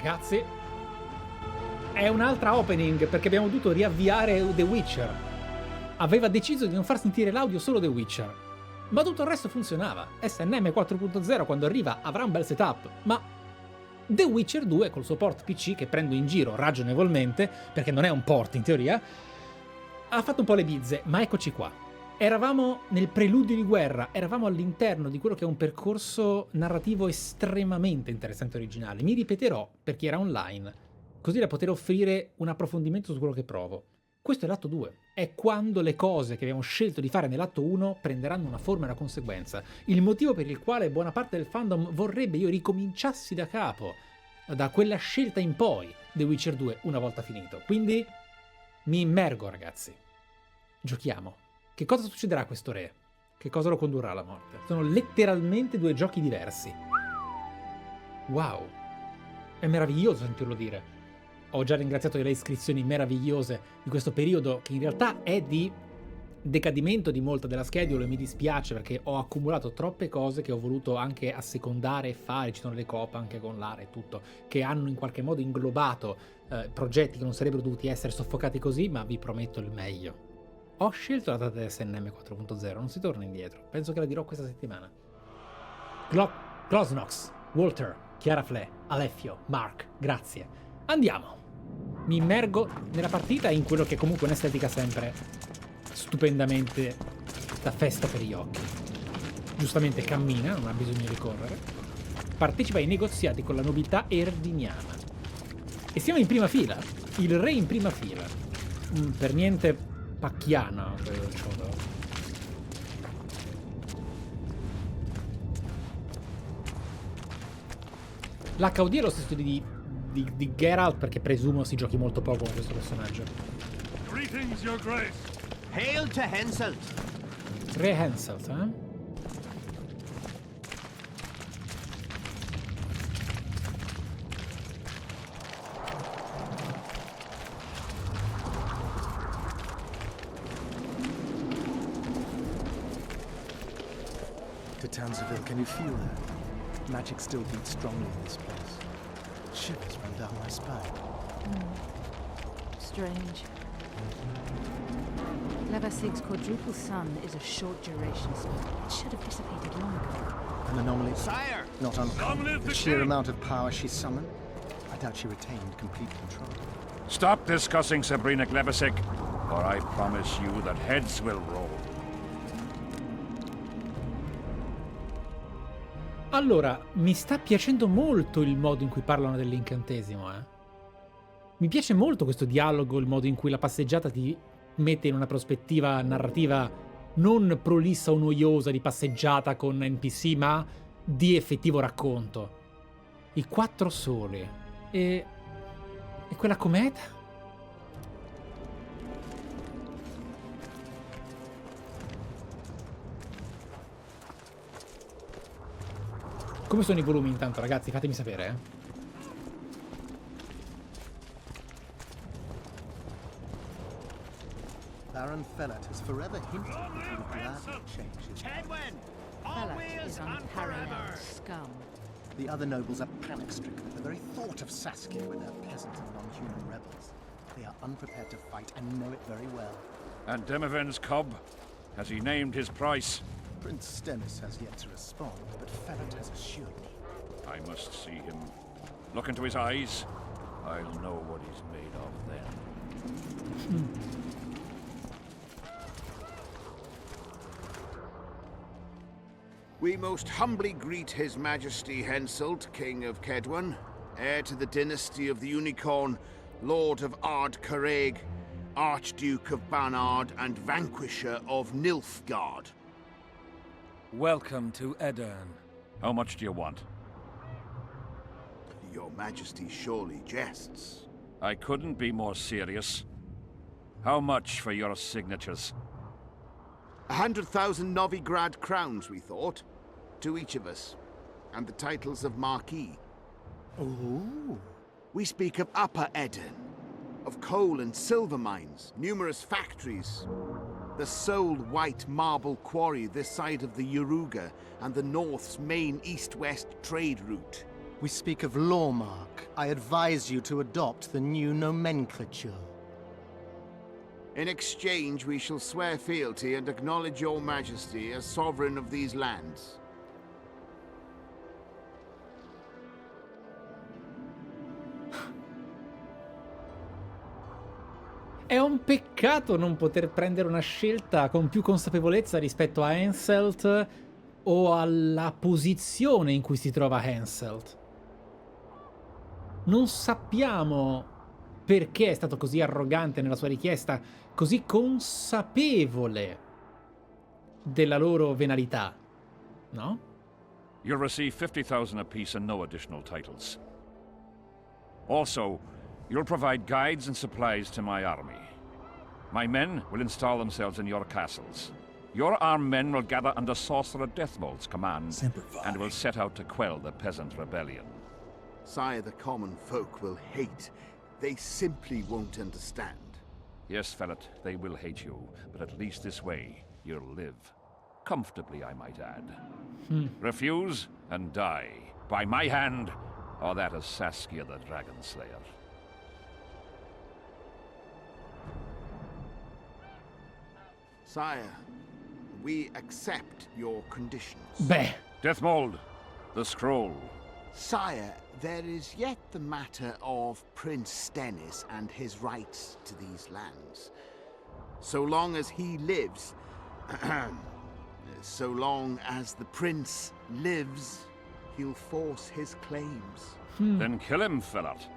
Ragazzi, è un'altra opening perché abbiamo dovuto riavviare The Witcher. Aveva deciso di non far sentire l'audio solo The Witcher, ma tutto il resto funzionava. SNM 4.0 quando arriva avrà un bel setup, ma The Witcher 2 col suo port PC, che prendo in giro ragionevolmente perché non è un port in teoria, ha fatto un po' le bizze, ma eccoci qua. Eravamo nel preludio di guerra, eravamo all'interno di quello che è un percorso narrativo estremamente interessante e originale. Mi ripeterò per chi era online, così da poter offrire un approfondimento su quello che provo. Questo è l'atto 2, è quando le cose che abbiamo scelto di fare nell'atto 1 prenderanno una forma e una conseguenza. Il motivo per il quale buona parte del fandom vorrebbe io ricominciassi da capo, da quella scelta in poi, The Witcher 2 una volta finito. Quindi mi immergo, ragazzi. Giochiamo. Che cosa succederà a questo re? Che cosa lo condurrà alla morte? Sono letteralmente due giochi diversi. Wow. È meraviglioso sentirlo dire. Ho già ringraziato delle iscrizioni meravigliose di questo periodo, che in realtà è di decadimento di molta della schedule, e mi dispiace perché ho accumulato troppe cose che ho voluto anche assecondare e fare. Ci sono le coop anche con Lara e tutto, che hanno in qualche modo inglobato progetti che non sarebbero dovuti essere soffocati così, ma vi prometto il meglio. Ho scelto la data di SNM 4.0, non si torna indietro. Penso che la dirò questa settimana. Glosnox, Walter, Chiara Fle, Aleffio, Mark, grazie. Andiamo. Mi immergo nella partita in quello che è comunque un'estetica sempre stupendamente da festa per gli occhi. Giustamente cammina, non ha bisogno di correre. Partecipa ai negoziati con la nobiltà erdiniana. E siamo in prima fila. Il re in prima fila. Per niente pacchiana, credo. L'HUD è lo stesso di Geralt, perché presumo si giochi molto poco con questo personaggio. Greetings, Your Grace. Hail to Henselt. Re Henselt, eh? To Townsville, can you feel that? Magic still beats strongly in this place. Shivers run down my spine. Strange. Levasig's quadruple sun is a short duration spell. It should have dissipated long ago. An anomaly? Sire! Not Long uncommon. live The the sheer king! amount of power she summoned, I doubt she retained complete control. Stop discussing Sabrina Glebasik, or I promise you that heads will roll. Allora, mi sta piacendo molto il modo in cui parlano dell'incantesimo, eh. Mi piace molto questo dialogo, il modo in cui la passeggiata ti mette in una prospettiva narrativa non prolissa o noiosa di passeggiata con NPC, ma di effettivo racconto. I 4 soli. E quella cometa? Come sono i volumi intanto, ragazzi? Fatemi sapere, eh. Baron Fellat has forever hinted that he would gladly change his mind. Fellat is unparalleled scum. The other nobles are panic-stricken at the very thought of Saskia with her peasant and non-human rebels. They are unprepared to fight and know it very well. And Demoven's cub? Has he named his price? Prince Stennis has yet to respond, but Fellat has assured me. I must see him. Look into his eyes. I'll know what he's made of then. We most humbly greet His Majesty Henselt, King of Kedwen, heir to the dynasty of the Unicorn, Lord of Ard Carreg, Archduke of Banard, and Vanquisher of Nilfgaard. Welcome to Edirne. How much do you want? Your Majesty surely jests. I couldn't be more serious. How much for your signatures? 100,000 Novigrad crowns, we thought, to each of us, and the titles of Marquis. Oh. We speak of Upper Edirne, of coal and silver mines, numerous factories, the sole white marble quarry this side of the Yaruga, and the North's main east-west trade route. We speak of lawmark. I advise you to adopt the new nomenclature. In exchange, we shall swear fealty and acknowledge your majesty as sovereign of these lands. È un peccato non poter prendere una scelta con più consapevolezza rispetto a Henselt o alla posizione in cui si trova Henselt. Non sappiamo perché è stato così arrogante nella sua richiesta, così consapevole della loro venalità, no? You'll receive 50,000 apiece and no additional titles. Also, you'll provide guides and supplies to my army. My men will install themselves in your castles. Your armed men will gather under Sorcerer Deathmold's command and will set out to quell the peasant rebellion. Sire, the common folk will hate. They simply won't understand. Yes, Fellet, they will hate you, but at least this way you'll live. Comfortably, I might add. Refuse and die. By my hand, or that of Saskia the Dragon Slayer. Sire, we accept your conditions. Beh, Deathmold, the scroll. Sire, there is yet the matter of Prince Stennis and his rights to these lands. So long as he lives, so long as the prince lives, he'll force his claims. Then kill him, Fellet.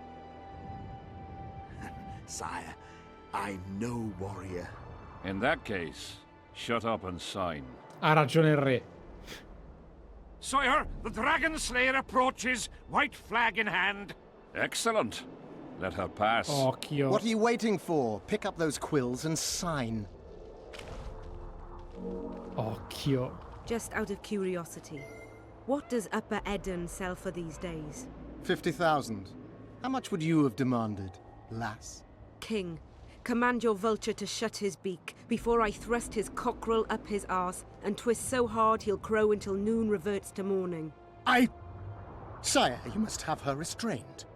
Sire, I'm no warrior. In that case, shut up and sign. ha ragione il re. Sire, the Dragon Slayer approaches, white flag in hand. Excellent. Let her pass. Occhio. What are you waiting for? Pick up those quills and sign. Occhio. Just out of curiosity, what does Upper Eden sell for these days? 50,000. How much would you have demanded, lass? King, command your vulture to shut his beak before I thrust his cockerel up his arse and twist so hard he'll crow until noon reverts to morning. Sire, you must have her restrained.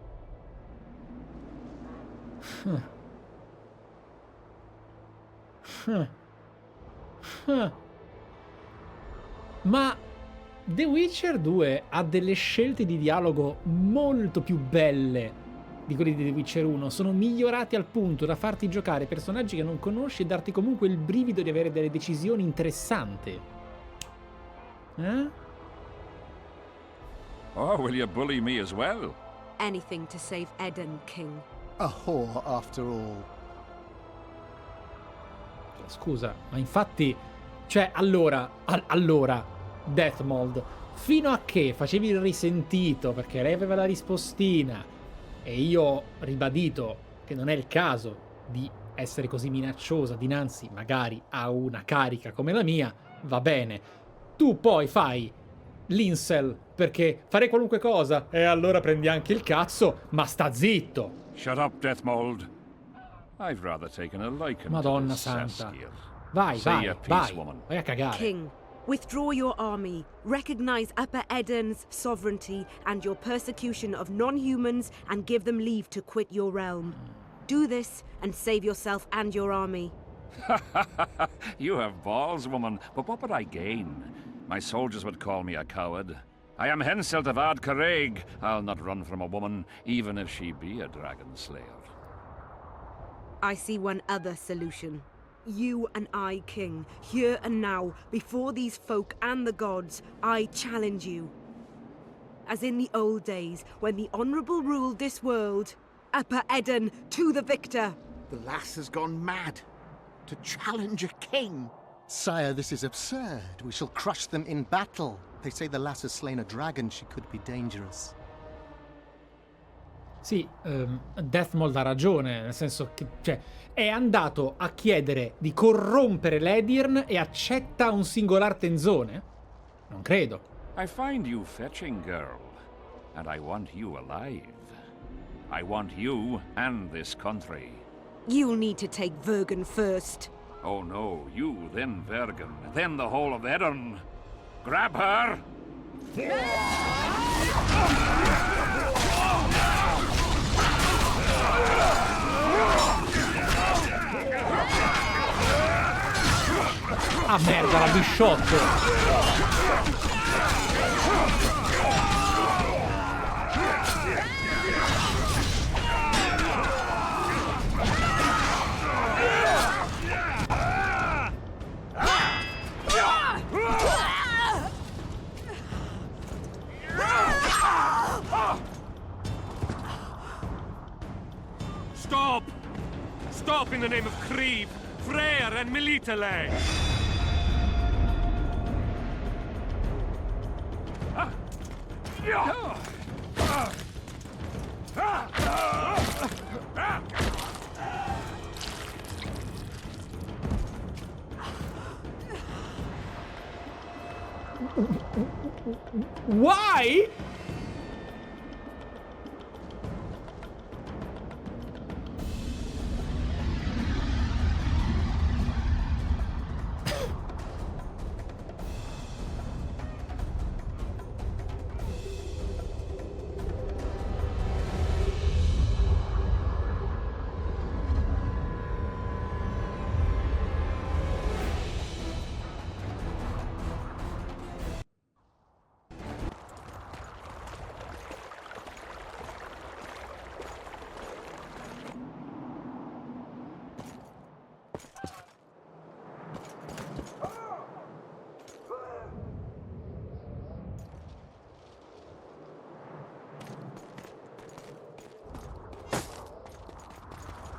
Ma The Witcher 2 ha delle scelte di dialogo molto più belle di quelli di The Witcher 1. Sono migliorati al punto da farti giocare personaggi che non conosci e darti comunque il brivido di avere delle decisioni interessanti. Oh, will you bully me as well? Anything to save Eden, King. A whore, after all. Scusa, ma infatti... Cioè, allora, Deathmold, fino a che facevi il risentito perché lei aveva la rispostina e io ho ribadito che non è il caso di essere così minacciosa dinanzi magari a una carica come la mia, va bene. Tu poi fai l'incel perché farei qualunque cosa e allora prendi anche il cazzo, ma sta zitto. Shut up, Deathmold. I've rather taken a liking Madonna to this santa. Saskia. Vai, Say vai, your piece, vai, woman. vai a cagare. King, withdraw your army, recognize Upper Eden's sovereignty and your persecution of non-humans, and give them leave to quit your realm. Do this and save yourself and your army. You have balls, woman, but what would I gain? My soldiers would call me a coward. I am Henselt of Ard Caraig. I'll not run from a woman, even if she be a dragon slayer. I see one other solution. You and I, King, here and now, before these folk and the gods, I challenge you. As in the old days, when the Honourable ruled this world, Upper Eden to the victor! The lass has gone mad. To challenge a king. Sire, this is absurd. We shall crush them in battle. They say the lass has slain a dragon. She could be dangerous. Sì, Deathmold ha ragione, nel senso che cioè, è andato a chiedere di corrompere l'Edirn e accetta un singolar tenzone? Non credo. I find you fetching, girl, and I want you alive. I want you and this country. You'll need to take Vergen first. Oh no, you, then Vergen, then the whole of Edirn. Grab her! Ah, merda, la bisciotto! Stop! Stop in the name of Krieg, Freyr and Militale! Why?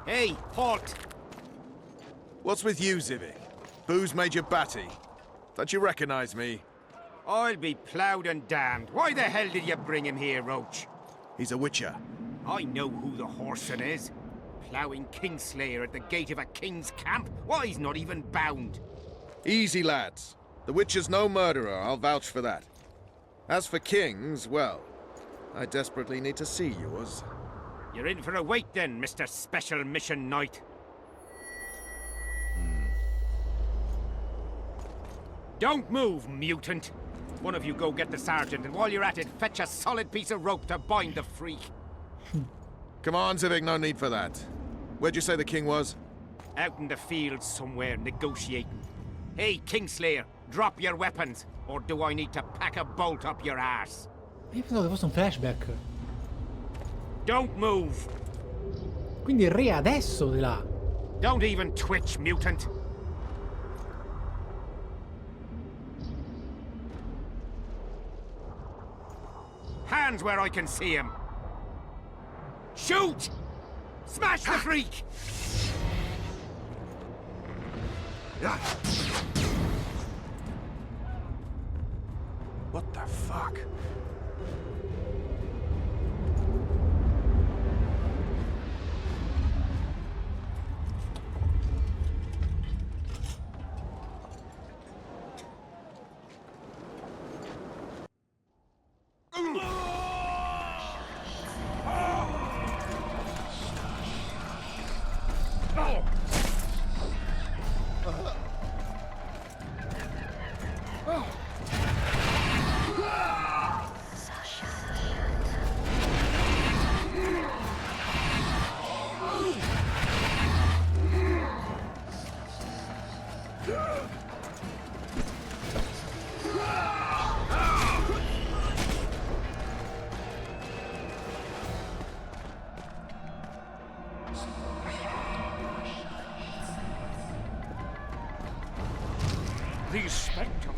Hey, halt! What's with you, Zivik? Booze made you batty. Don't you recognize me? I'll be ploughed and damned. Why the hell did you bring him here, Roach? He's a witcher. I know who the whoreson is. Ploughing Kingslayer at the gate of a king's camp? Why, he's not even bound. Easy, lads. The witcher's no murderer, I'll vouch for that. As for kings, well, I desperately need to see yours. You're in for a wait then, Mr. Special Mission Knight. Don't move, mutant! One of you go get the sergeant, and while you're at it, fetch a solid piece of rope to bind the freak. Come on, Zivik, no need for that. Where'd you say the king was? Out in the fields somewhere, negotiating. Hey, Kingslayer, drop your weapons, or do I need to pack a bolt up your arse? Io pensavo che fosse un flashback. Don't move! Quindi il re adesso di là. Don't even twitch, mutant! Hands where I can see him! Shoot! Smash the freak! What the fuck? These spectres.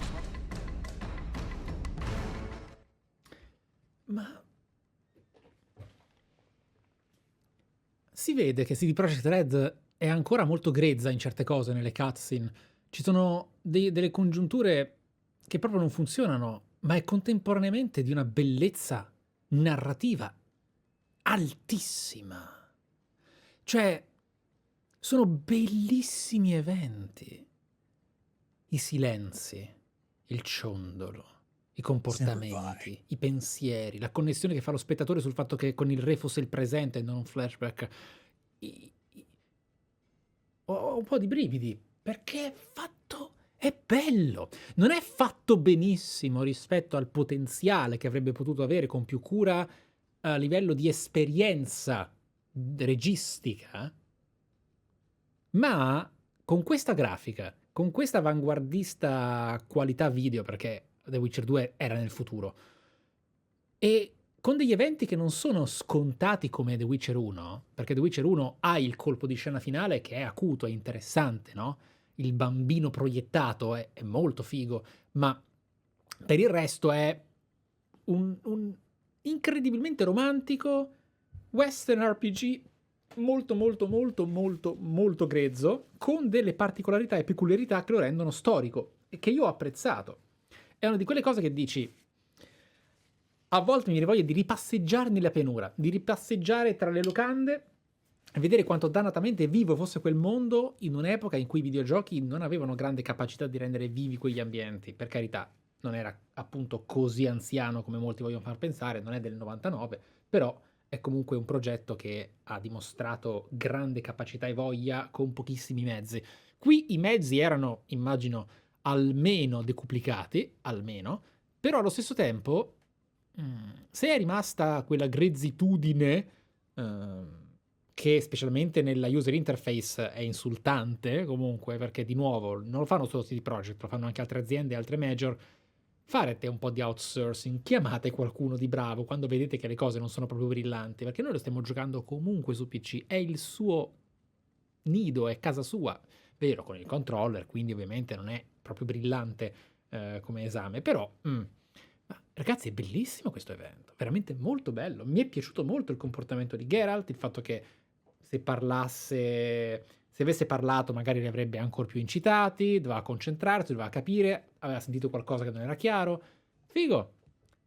Ma si vede che CD Projekt Red è ancora molto grezza in certe cose nelle cutscene. Ci sono delle congiunture che proprio non funzionano, ma è contemporaneamente di una bellezza narrativa altissima. Cioè, sono bellissimi eventi. I silenzi, il ciondolo, i comportamenti, i pensieri, la connessione che fa lo spettatore sul fatto che con il re fosse il presente e non un flashback. Ho un po' di brividi, perché è fatto, è bello. Non è fatto benissimo rispetto al potenziale che avrebbe potuto avere con più cura a livello di esperienza registica, ma con questa grafica, con questa avanguardista qualità video, perché The Witcher 2 era nel futuro, e con degli eventi che non sono scontati come The Witcher 1, perché The Witcher 1 ha il colpo di scena finale che è acuto, è interessante, no? Il bambino proiettato è molto figo, ma per il resto è un incredibilmente romantico western RPG molto molto molto molto molto grezzo, con delle particolarità e peculiarità che lo rendono storico e che io ho apprezzato. È una di quelle cose che dici, a volte mi viene voglia di ripasseggiare nella pianura, di ripasseggiare tra le locande e vedere quanto dannatamente vivo fosse quel mondo in un'epoca in cui i videogiochi non avevano grande capacità di rendere vivi quegli ambienti. Per carità, non era appunto così anziano come molti vogliono far pensare, non è del 99, però è comunque un progetto che ha dimostrato grande capacità e voglia con pochissimi mezzi. Qui i mezzi erano, immagino, almeno decuplicati, almeno, però allo stesso tempo, se è rimasta quella grezzitudine che specialmente nella user interface è insultante comunque, perché di nuovo non lo fanno solo CD Projekt, lo fanno anche altre aziende, altre major. Farete un po' di outsourcing, chiamate qualcuno di bravo quando vedete che le cose non sono proprio brillanti, perché noi lo stiamo giocando comunque su PC, è il suo nido, è casa sua, vero, con il controller, quindi ovviamente non è proprio brillante come esame, però ma, ragazzi, è bellissimo questo evento, veramente molto bello. Mi è piaciuto molto il comportamento di Geralt, il fatto che se avesse parlato magari li avrebbe ancora più incitati, doveva concentrarsi, doveva capire, aveva sentito qualcosa che non era chiaro. Figo.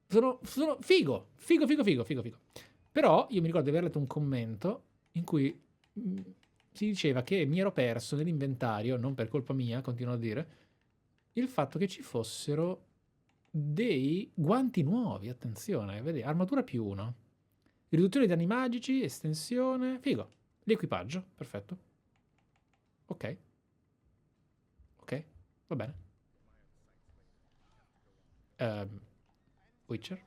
Sono figo. Però io mi ricordo di aver letto un commento in cui si diceva che mi ero perso nell'inventario, non per colpa mia, continuo a dire, il fatto che ci fossero dei guanti nuovi, attenzione, vedi, armatura +1, riduzione di danni magici, estensione, figo, l'equipaggio, perfetto, ok, va bene. Witcher.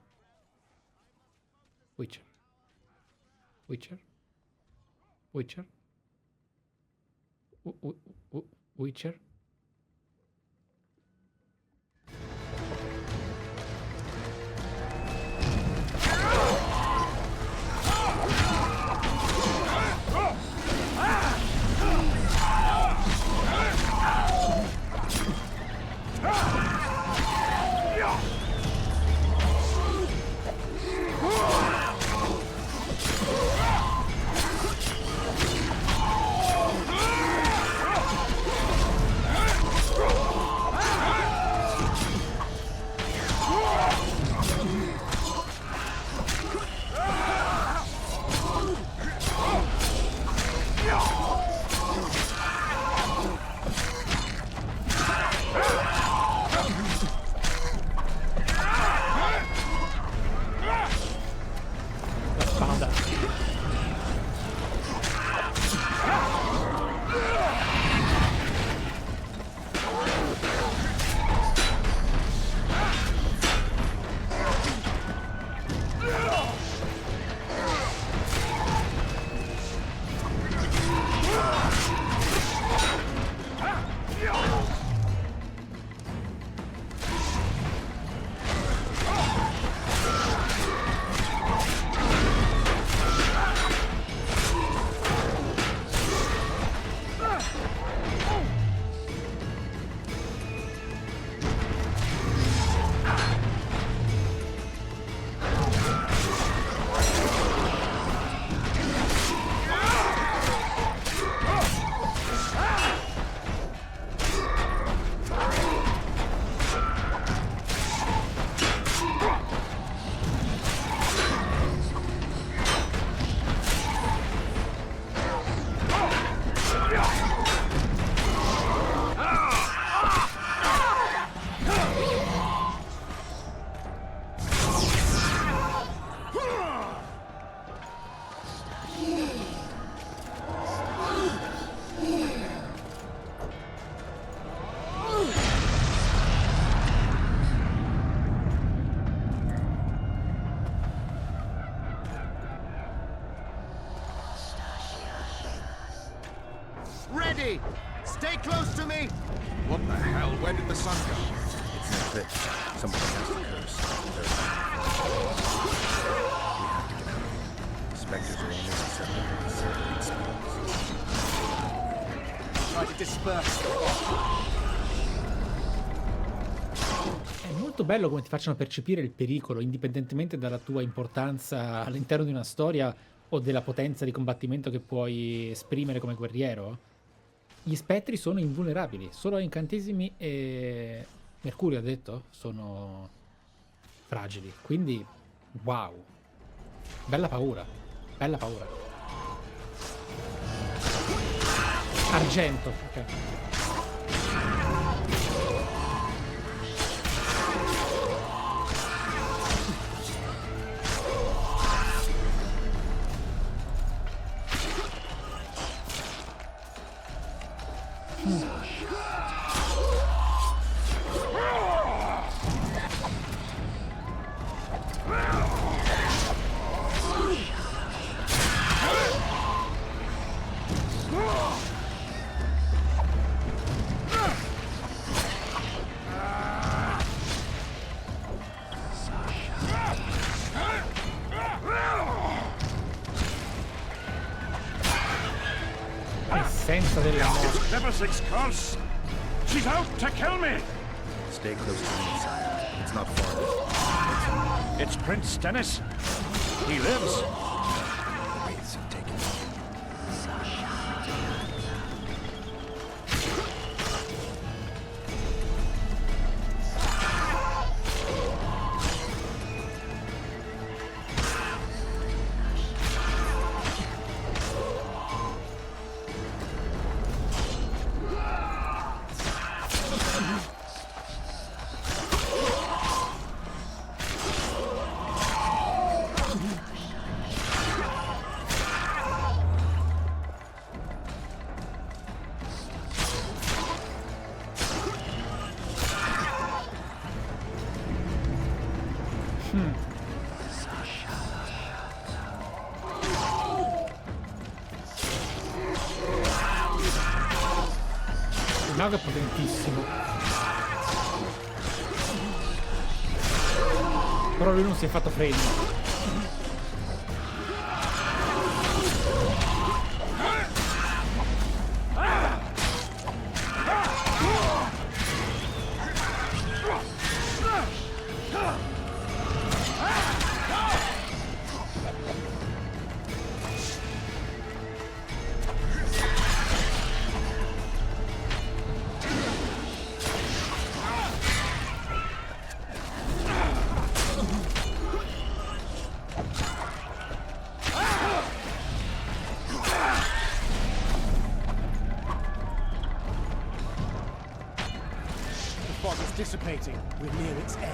Ready! Stay close to me! What the hell? Where did the sun go? It's an eclipse. Somebody has to curse. We have to get out of here. The specters are almost accepting the circuit spells. Try to disperse. È molto bello come ti facciano percepire il pericolo, indipendentemente dalla tua importanza all'interno di una storia o della potenza di combattimento che puoi esprimere come guerriero. Gli spettri sono invulnerabili, solo incantesimi e Mercurio ha detto sono fragili, quindi wow, bella paura, bella paura. Argento, ok. Essenza della morte. Level 6 curse! She's out to kill me! Stay close to me, sire. It's not far. It's Prince Dennis. He lives. The wraiths have taken him. Il mago è potentissimo. Però lui non si è fatto fregno. Dissipating. We're near its end.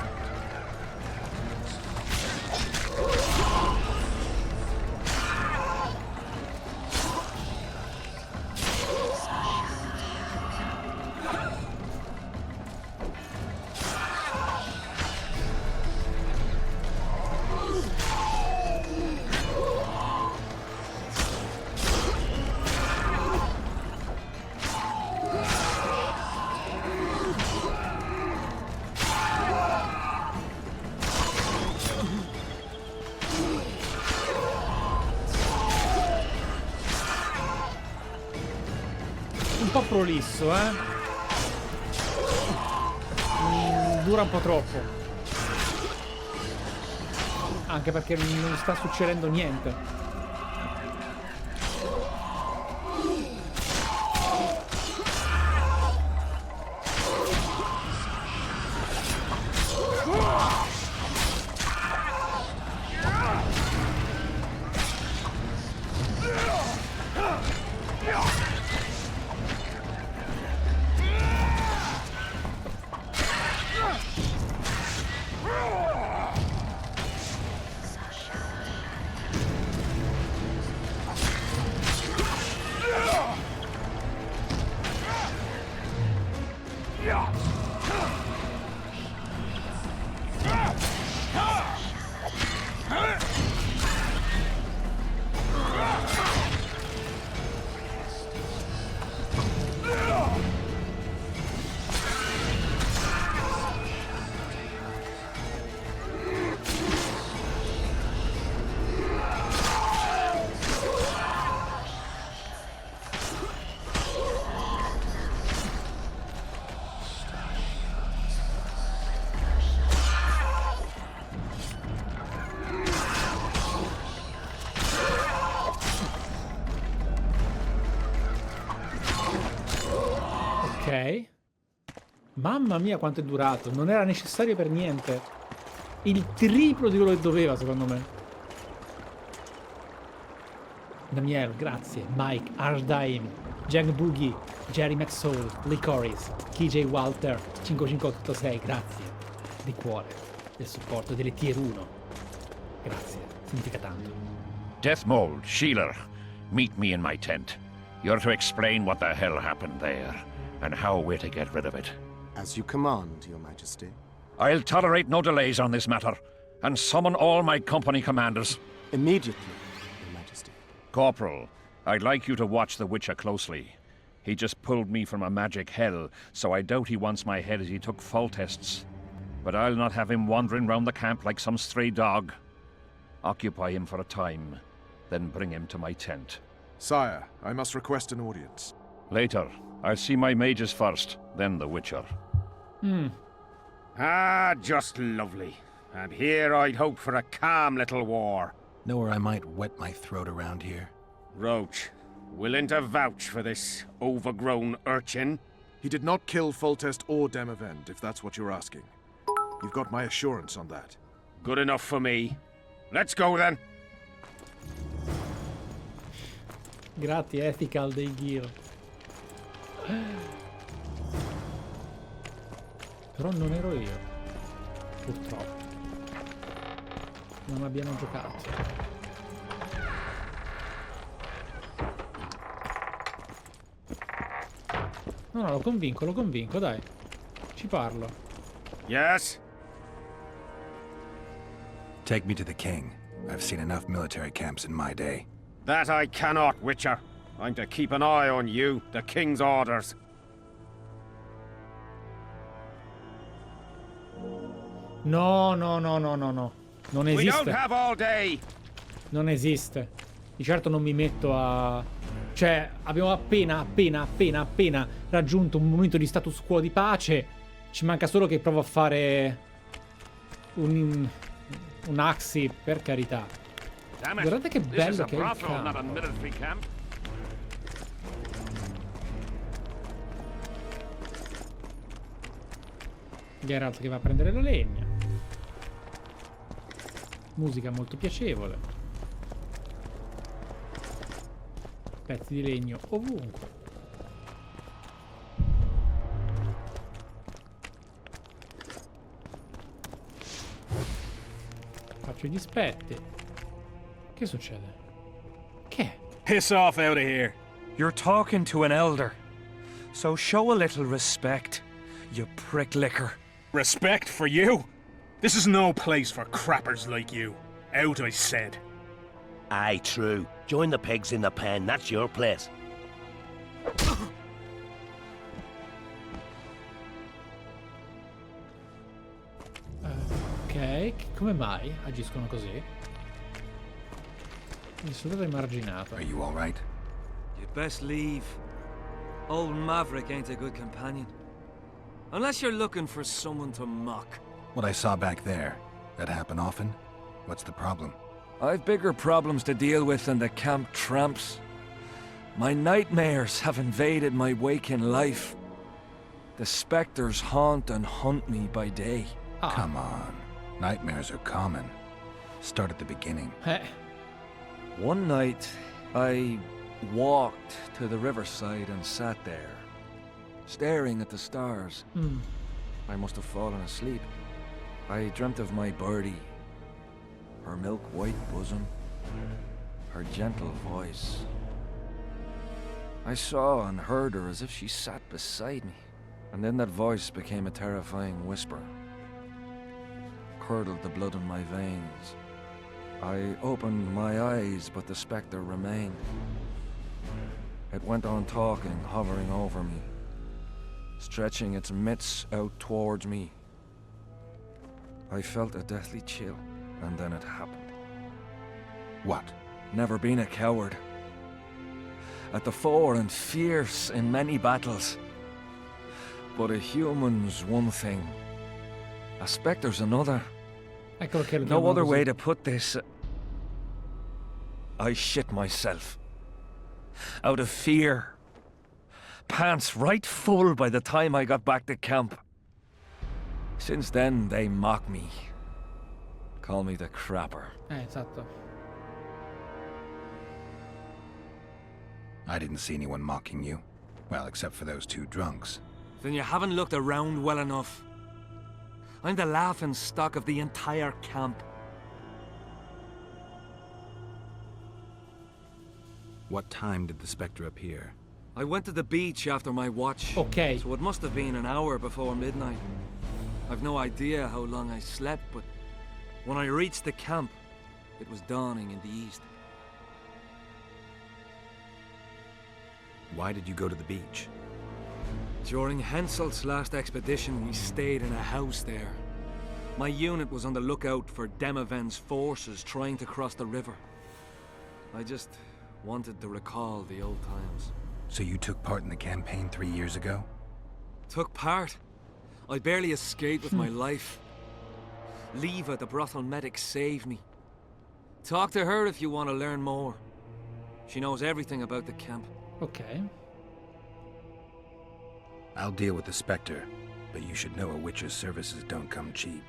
Un po' prolisso, dura un po' troppo. Anche perché non sta succedendo niente. Ok. Mamma mia quanto è durato. Non era necessario per niente. Il triplo di quello che doveva, secondo me. Daniel, grazie. Mike, Arshdaim, Jack Boogie, Jerry McSoul, Licorice, KJ Walter, 5586, grazie. Di cuore. Del supporto delle tier 1. Grazie. Significa tanto. Deathmold, Sheeler, meet me in my tent. You're to explain what the hell happened there, and how we're to get rid of it. As you command, Your Majesty. I'll tolerate no delays on this matter, and summon all my company commanders. Immediately, Your Majesty. Corporal, I'd like you to watch the Witcher closely. He just pulled me from a magic hell, so I doubt he wants my head as he took fall tests. But I'll not have him wandering round the camp like some stray dog. Occupy him for a time, then bring him to my tent. Sire, I must request an audience. Later, I'll see my mages first, then the Witcher. Ah, just lovely. And here I'd hope for a calm little war. Know where I might wet my throat around here? Roach, willing to vouch for this overgrown urchin? He did not kill Foltest or Demavend, if that's what you're asking. You've got my assurance on that. Good enough for me. Let's go then. Grazie, ethical dei gear. Però non ero io. Purtroppo. Non abbiamo giocato. No, lo convinco, dai. Ci parlo. Yes? Take me to the king. I've seen enough military camps in my day. That I cannot, Witcher. I'm to keep an eye on you, the king's orders. No. Non We don't esiste. have all day. Non esiste. Di certo non mi metto a... Cioè, abbiamo appena raggiunto un momento di status quo di pace. Ci manca solo che provo a fare un axi, per carità. Damn it. Guardate che This is bello a che è il brothel, not a campo. military camp. Geralt che va a prendere la legna. Musica molto piacevole. Pezzi di legno ovunque. Faccio i dispetti. Che succede? Che? Piss off out of here. You're talking to an elder. So show a little respect, you prick licker. Respect for you? This is no place for crappers like you. Out, I said. Aye, true. Join the pigs in the pen, that's your place. Ok, come mai agiscono così? Il soldato è emarginato. Are you all right? You'd best leave. Old Maverick ain't a good companion. Unless you're looking for someone to mock. What I saw back there, that happen often? What's the problem? I've bigger problems to deal with than the camp tramps. My nightmares have invaded my waking life. The specters haunt and hunt me by day. Come on. Nightmares are common. Start at the beginning. One night, I walked to the riverside and sat there, staring at the stars. I must have fallen asleep. I dreamt of my birdie, her milk-white bosom, her gentle voice. I saw and heard her as if she sat beside me, and then that voice became a terrifying whisper. Curdled the blood in my veins. I opened my eyes, but the spectre remained. It went on talking, hovering over me, stretching its mitts out towards me. I felt a deathly chill, and then it happened. What? Never been a coward. At the fore and fierce in many battles. But a human's one thing. A spectre's another. Eccolo che lo No chiamano other così. way to put this. I shit myself. Out of fear. pants right full by the time I got back to camp. Since then, they mock me. Call me the crapper. Esatto. I didn't see anyone mocking you. Well, except for those two drunks. Then you haven't looked around well enough. I'm the laughing stock of the entire camp. What time did the spectre appear? I went to the beach after my watch. Ok. So it must have been an hour before midnight. I've no idea how long I slept, but when I reached the camp, it was dawning in the east. Why did you go to the beach? During Henselt's last expedition, we stayed in a house there. My unit was on the lookout for Demaven's forces trying to cross the river. I just wanted to recall the old times. So you took part in the campaign 3 years ago? Took part? I barely escaped with my life. Leva, the brothel medic, saved me. Talk to her if you want to learn more. She knows everything about the camp. Ok. I'll deal with the spectre, but you should know a witch's services don't come cheap.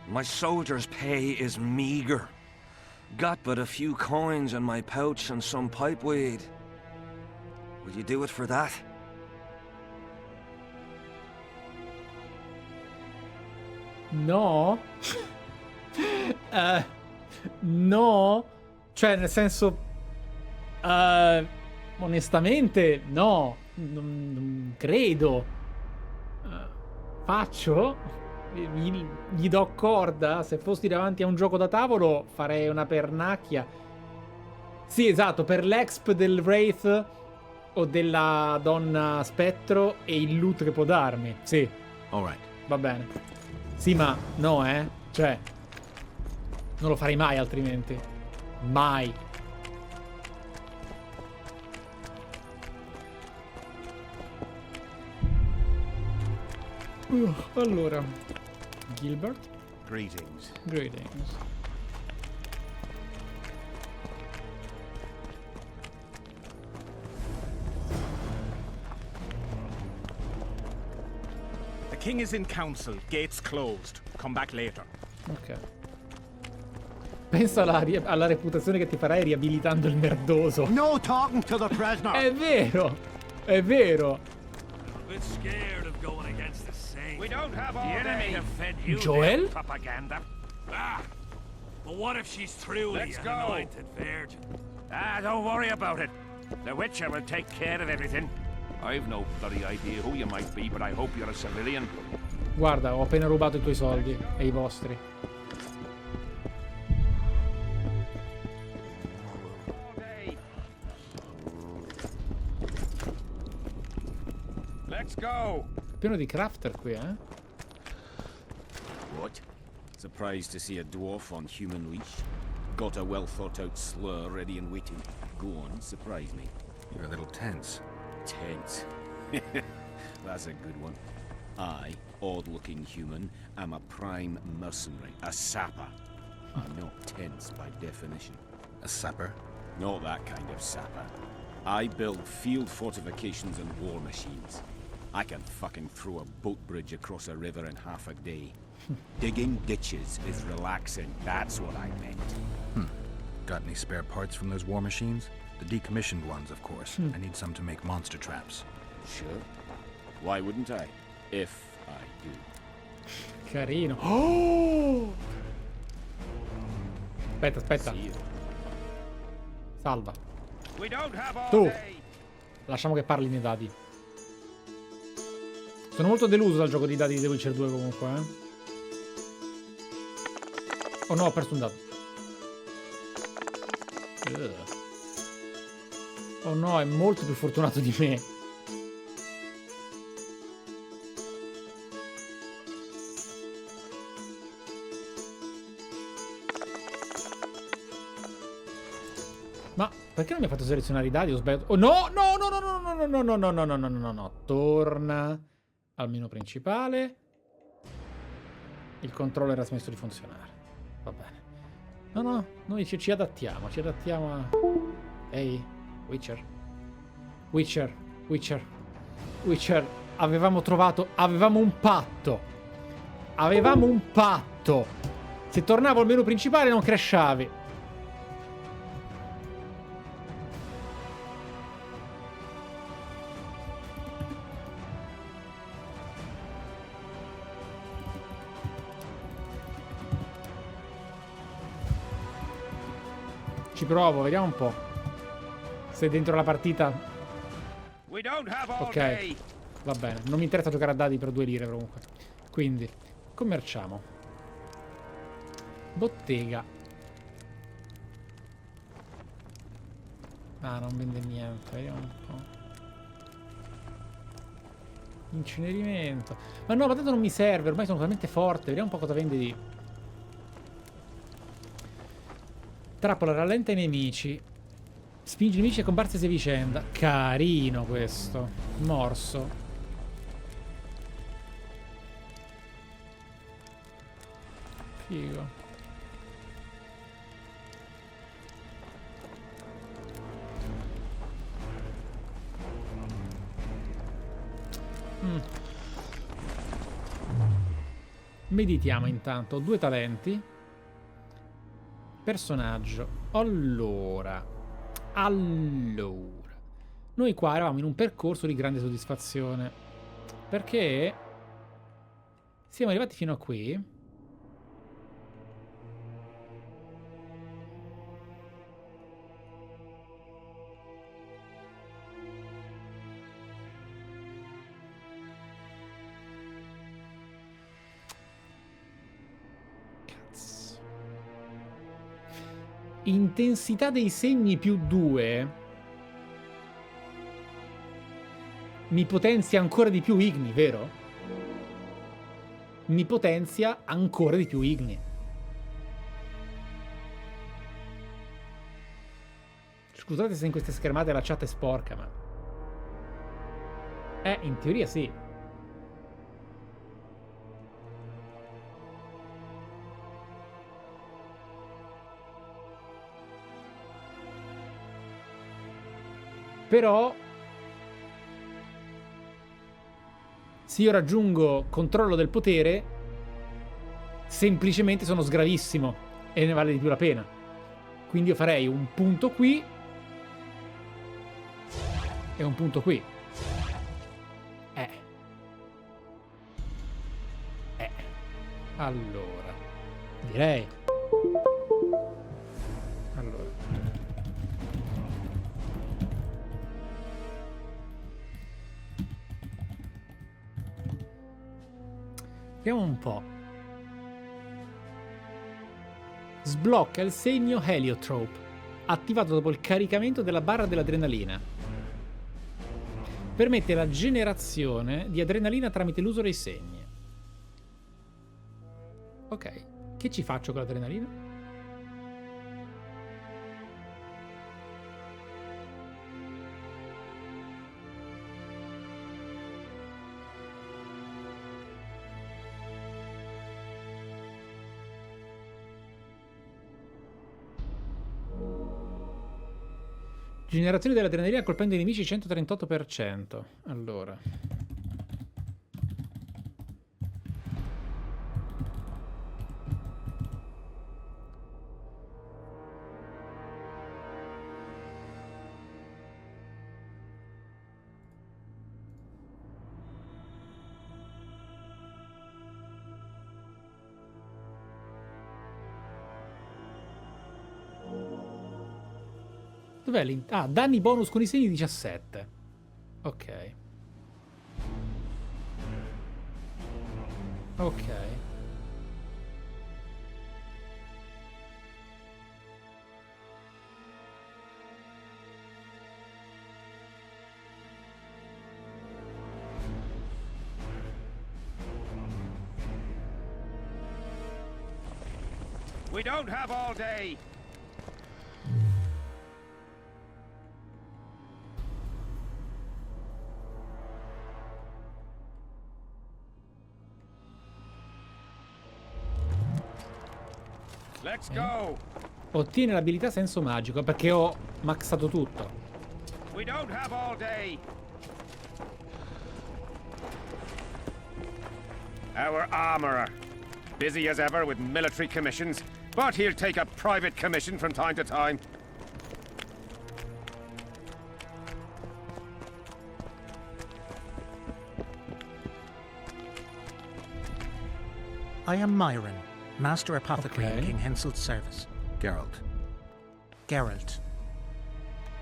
My soldier's pay is meager. Got but a few coins in my pouch and some pipeweed. Will you do it for that? No. No. Cioè, nel senso... onestamente, no. Non credo. Faccio? Gli do corda? Se fossi davanti a un gioco da tavolo farei una pernacchia. Sì, esatto, per l'exp del Wraith o della donna spettro e il loot che può darmi. Sì. Alright. Va bene. Sì, ma no, cioè, non lo farei mai altrimenti. Mai. Allora, Gilbert. Greetings. Greetings. The king is in council. Gates closed. Come back later. Ok. Pensa alla reputazione che ti farai riabilitando il merdoso. No talking to the prisoner. È vero. È vero. A bit scared of going against the Saints. We don't have all The enemy day. have fed you Joel? their propaganda. Ah! But what if she's truly Let's an go. anointed virgin? Don't worry about it. The Witcher will take care of everything. I've no bloody idea who you might be, but I hope you're a civilian. Guarda, ho appena rubato i tuoi soldi e i vostri. Let's go. Pieno di crafter qui, What? Surprised to see a dwarf on human leash? Got a well-thought-out slur ready and waiting. Go on, surprise me. You're a little tense. Tense. That's a good one. I, odd-looking human, am a prime mercenary, a sapper. I'm not tense by definition. A sapper? Not that kind of sapper. I build field fortifications and war machines. I can fucking throw a boat bridge across a river in half a day. Digging ditches is relaxing, that's what I meant. Got any spare parts from those war machines? The decommissioned ones, of course. I need some to make monster traps. Sure. Why wouldn't I? If I do. Carino. Oh! Aspetta. See you. Salva. We don't have all Tu. day. Lasciamo che parli nei dadi. Sono molto deluso dal gioco di dadi di The Witcher 2 comunque, Oh no, ho perso un dado. Oh no, è molto più fortunato di me. Ma perché non mi ha fatto selezionare i dadi? Ho sbagliato. Oh no, no. Torna al menu principale. Il controller ha smesso di funzionare. Va bene. No, noi ci adattiamo. Ci adattiamo a... Ehi, Witcher. Witcher, avevamo un patto. Avevamo un patto. Se tornavo al menu principale non crashavi. Ci provo, vediamo un po'. Se dentro la partita. Ok, va bene. Non mi interessa giocare a dadi per 2 lire comunque. Quindi, commerciamo. Bottega. Ah, non vende niente. Vediamo un po'. Incenerimento. Ma no, ma tanto non mi serve. Ormai sono talmente forte. Vediamo un po' cosa vende di... Trappola rallenta i nemici. Spingi i nemici a comparse a vicenda. Carino questo. Morso. Figo. Meditiamo intanto. Ho 2 talenti. Personaggio. Allora. Noi qua eravamo in un percorso di grande soddisfazione. Perché siamo arrivati fino a qui. Intensità dei segni più 2 mi potenzia ancora di più Igni, vero? Mi potenzia ancora di più Igni. Scusate se in queste schermate la chat è sporca, ma... in teoria sì. Però se io raggiungo controllo del potere, semplicemente sono sgravissimo e ne vale di più la pena. Quindi io farei un punto qui e un punto qui. Allora, direi. Allora. Vediamo un po'. Sblocca il segno Heliotrope, attivato dopo il caricamento della barra dell'adrenalina. Permette la generazione di adrenalina tramite l'uso dei segni. Ok, che ci faccio con l'adrenalina? Generazione dell'adrenalina colpendo i nemici 138%. Allora. Dov'è danni bonus con i segni 17. Ok. Ok. We don't have all day. Let's go. Ottiene l'abilità senso magico perché ho maxato tutto. We don't have all day. Our armorer. Busy as ever with military commissions, but he'll take a private commission from time to time. I am Myron, Master Apothecary in King Henselt's service. Geralt. Geralt.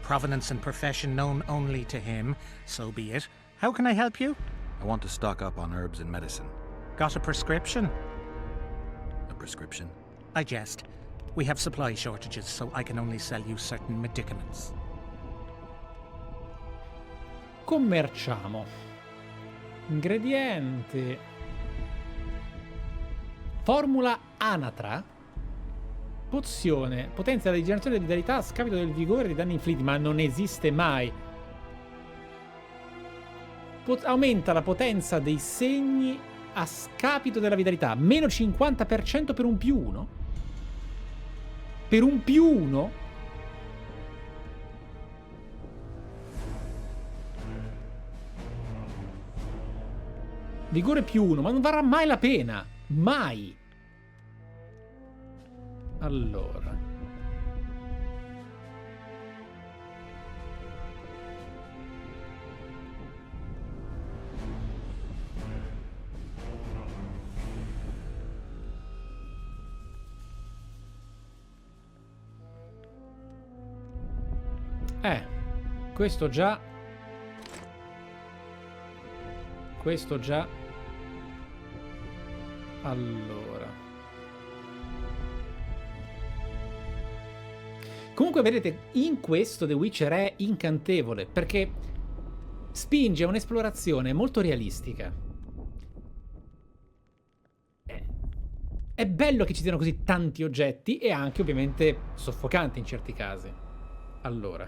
Provenance and profession known only to him, so be it. How can I help you? I want to stock up on herbs and medicine. Got a prescription? A prescription? I jest. We have supply shortages, so I can only sell you certain medicaments. Commerciamo. Ingredienti. Formula anatra. Pozione. Potenzia la rigenerazione delle vitalità a scapito del vigore e dei danni inflitti. Ma non esiste mai. Aumenta la potenza dei segni a scapito della vitalità. Meno 50% per un +1. Per un +1? Vigore +1, ma non varrà mai la pena. Mai. Allora. Questo già. Questo già. Allora. Comunque vedete, in questo The Witcher è incantevole, perché spinge a un'esplorazione molto realistica. È bello che ci siano così tanti oggetti e anche ovviamente soffocanti in certi casi. Allora.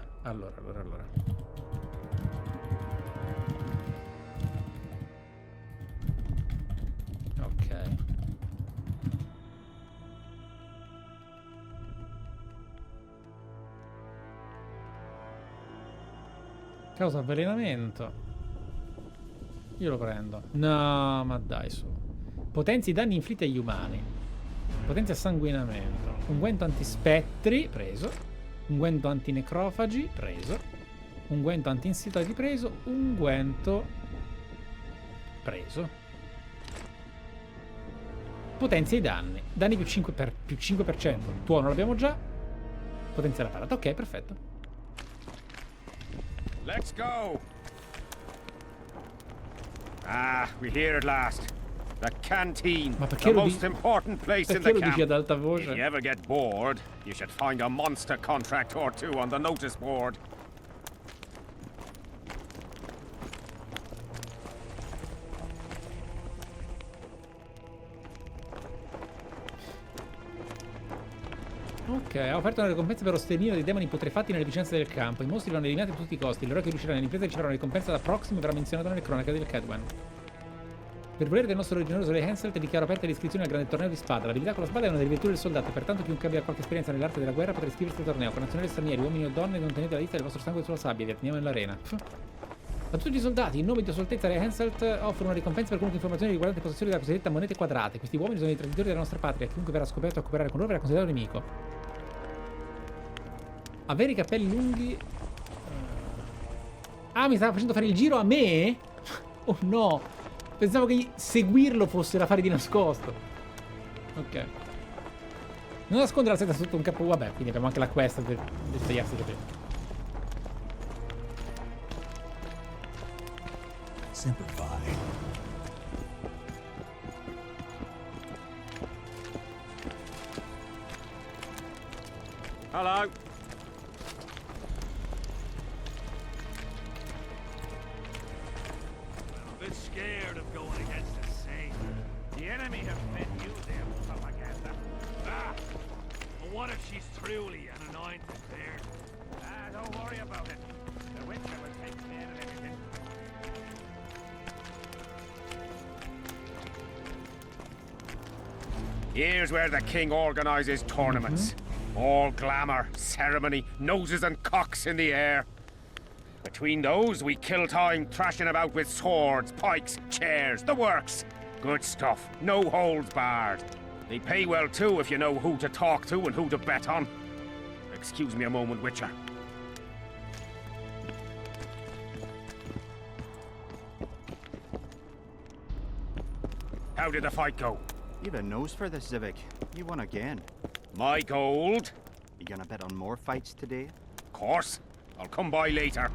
Ok. Causa avvelenamento. Io lo prendo. No, ma dai su. Potenzia i danni inflitti agli umani. Potenzia sanguinamento. Unguento antispettri, preso. Unguento antinecrofagi, preso. Unguento anti-insettati, preso. Unguento preso. Potenzia i danni. Danni più 5%. Tuono l'abbiamo già. Potenzia la parata. Ok, perfetto. Let's go! Ah, we're here at last. The canteen, the most important place in the camp. Dici ad alta voce? If you ever get bored, you should find a monster contract or two on the notice board. Ok, ha offerto una ricompensa per lo sterminio dei demoni putrefatti nelle vicinanze del campo. I mostri vanno eliminati a tutti i costi. L'eroe che riuscirà nell'impresa riceverà una ricompensa da prossimo verrà menzionato nelle cronache del Cadwan. Per volere del nostro originario Re Henselt dichiaro aperte le iscrizioni al grande torneo di spada. L'abilità con la spada è una delle virtù del soldato, pertanto chiunque abbia qualche esperienza nell'arte della guerra potrà iscriversi al torneo. Con nazionali stranieri, uomini o donne, non tenete la lista del vostro sangue sulla sabbia, vi atteniamo nell'arena. A tutti i soldati, in nome di Sua Altezza Re Henselt offre una ricompensa per qualunque informazione riguardante il possessore della cosiddetta monete quadrate. Questi uomini sono i traditori della nostra patria, chiunque verrà scoperto a cooperare con loro verrà considerato nemico. Avere i capelli lunghi. Ah, mi stava facendo fare il giro a me? Oh no! Pensavo che seguirlo fosse da fare di nascosto. Ok. Non nascondere la seta sotto un capo. Vabbè, quindi abbiamo anche la quest del tagliarsi i capelli. Simplify. Hello. Scared of going against the Saint. The enemy have fed you their propaganda. Ah! But what if she's truly an anointed bear? Ah, don't worry about it. The Witcher will take care of everything. Here's where the king organizes tournaments. All glamour, ceremony, noses and cocks in the air. Between those, we kill time thrashing about with swords, pikes, chairs, the works. Good stuff. No holds barred. They pay well too if you know who to talk to and who to bet on. Excuse me a moment, Witcher. How did the fight go? You've a nose for this, Zivik. You won again. My gold. You gonna bet on more fights today? Of course. I'll come by later.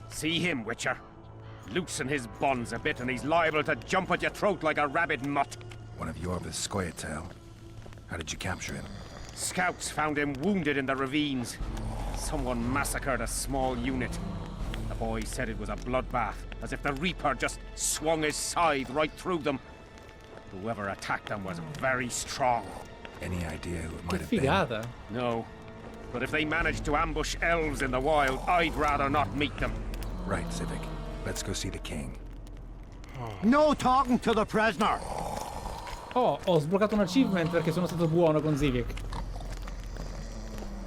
See him, Witcher. Loosen his bonds a bit and he's liable to jump at your throat like a rabid mutt. One of your Viscoyatel. How did you capture him? Scouts found him wounded in the ravines. Someone massacred a small unit. The boy said it was a bloodbath, as if the Reaper just swung his scythe right through them. Whoever attacked them was very strong. Any idea who it Che might have figata. been? No. But if they managed to ambush elves in the wild, I'd rather not meet them. Right, Zivik. Let's go see the king. No talking to the prisoner! Oh, ho sbloccato un achievement perché sono stato buono con Zivik.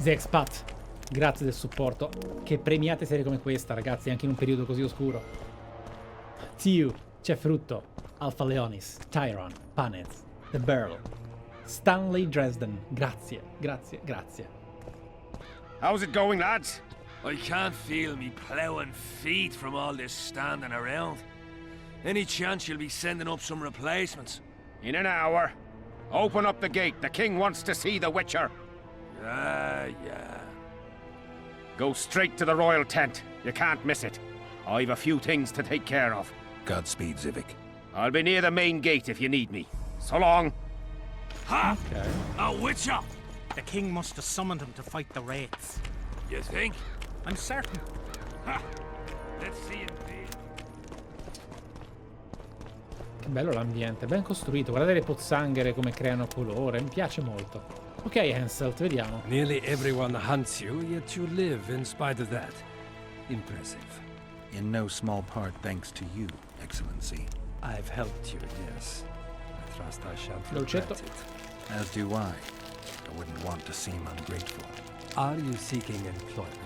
The Expat, grazie del supporto. Che premiate serie come questa, ragazzi, anche in un periodo così oscuro. Tiu, c'è Frutto, Alpha Leonis, Tyron, Panez, The Burl, Stanley Dresden. Grazie, grazie, grazie. How's it going, lads? I can't feel me ploughing feet from all this standing around. Any chance you'll be sending up some replacements? In an hour. Open up the gate. The king wants to see the Witcher. Yeah. Go straight to the royal tent. You can't miss it. I've a few things to take care of. Godspeed, Zivik. I'll be near the main gate if you need me. So long. Ha! Okay. A Witcher! The king must have summoned him to fight the wraiths. You think? I'm certain. Ha! Let's see indeed. Che bello l'ambiente, ben costruito. Guardate le pozzanghere come creano colore, mi piace molto. Ok, Henselt, vediamo. Nearly everyone hunts you, yet you live in spite of that. Impressive. In no small part thanks to you, Excellency. I've helped you, yes. I trust I shan't Dolcetto. regret it. As do I. I wouldn't want to seem ungrateful. Are you seeking employment?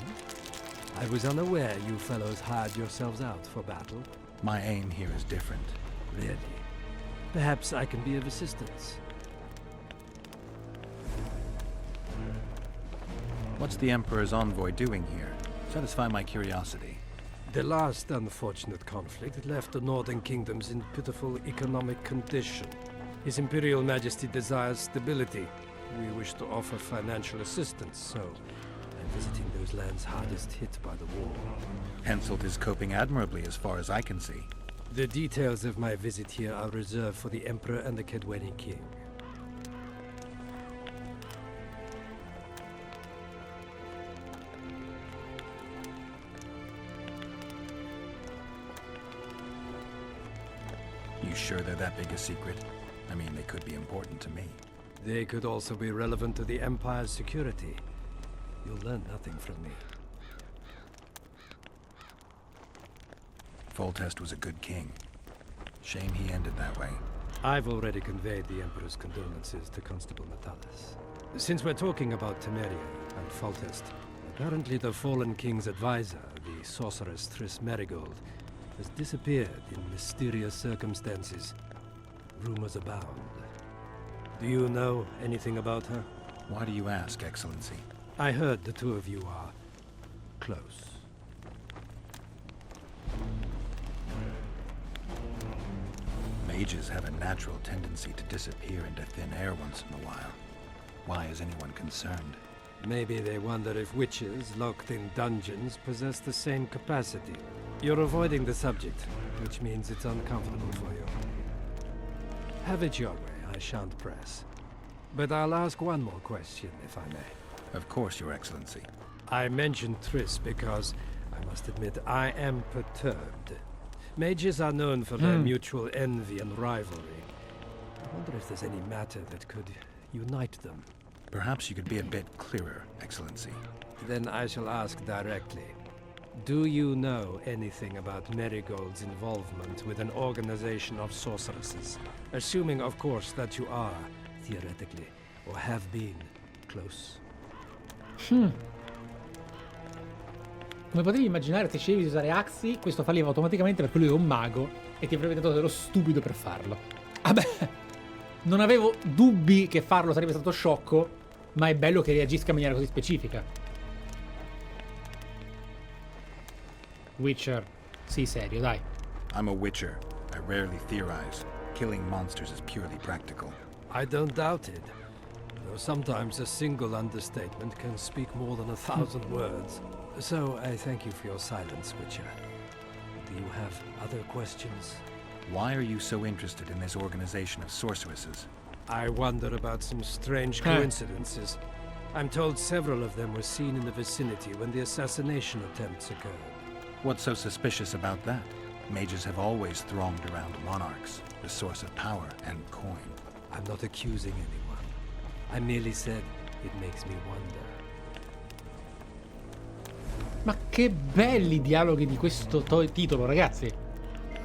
I was unaware you fellows hired yourselves out for battle. My aim here is different. Really? Perhaps I can be of assistance. What's the Emperor's envoy doing here? Satisfy my curiosity. The last unfortunate conflict left the northern kingdoms in pitiful economic condition. His Imperial Majesty desires stability. We wish to offer financial assistance, so I'm visiting those lands hardest hit by the war. Henselt is coping admirably as far as I can see. The details of my visit here are reserved for the Emperor and the Kedweni King. You sure they're that big a secret? I mean, they could be important to me. They could also be relevant to the Empire's security. You'll learn nothing from me. Foltest was a good king. Shame he ended that way. I've already conveyed the Emperor's condolences to Constable Natalis. Since we're talking about Temeria and Foltest, apparently the fallen king's advisor, the sorceress Triss Marigold, has disappeared in mysterious circumstances. Rumors abound. Do you know anything about her? Why do you ask, Excellency? I heard the two of you are close. Mages have a natural tendency to disappear into thin air once in a while. Why is anyone concerned? Maybe they wonder if witches locked in dungeons possess the same capacity. You're avoiding the subject, which means it's uncomfortable for you. Have it your way, I shan't press. But I'll ask one more question, if I may. Of course, Your Excellency. I mentioned Triss because, I must admit, I am perturbed. Mages are known for their mutual envy and rivalry. I wonder if there's any matter that could unite them. Perhaps you could be a bit clearer, Excellency. Then I shall ask directly. Do you know anything about Marigold's involvement with an organization of sorceresses? Assuming, of course, that you are, theoretically, or have been, close. Come potevi immaginare, se sceglievi di usare Axi, questo falliva automaticamente perché lui è un mago e ti avrebbe dato dello stupido per farlo. Vabbè, non avevo dubbi che farlo sarebbe stato sciocco, ma è bello che reagisca in maniera così specifica. Witcher, sii serio, dai. I'm a witcher. I rarely theorize. Killing monsters is purely practical. I don't doubt it. Though sometimes a single understatement can speak more than 1,000 words. So, I thank you for your silence, Witcher. Do you have other questions? Why are you so interested in this organization of sorceresses? I wonder about some strange coincidences. I'm told several of them were seen in the vicinity when the assassination attempts occurred. What's so suspicious about that? Mages have always thronged around monarchs, the source of power and coin. I'm not accusing anyone. I merely said it makes me wonder. Ma che belli dialoghi di questo titolo, ragazzi.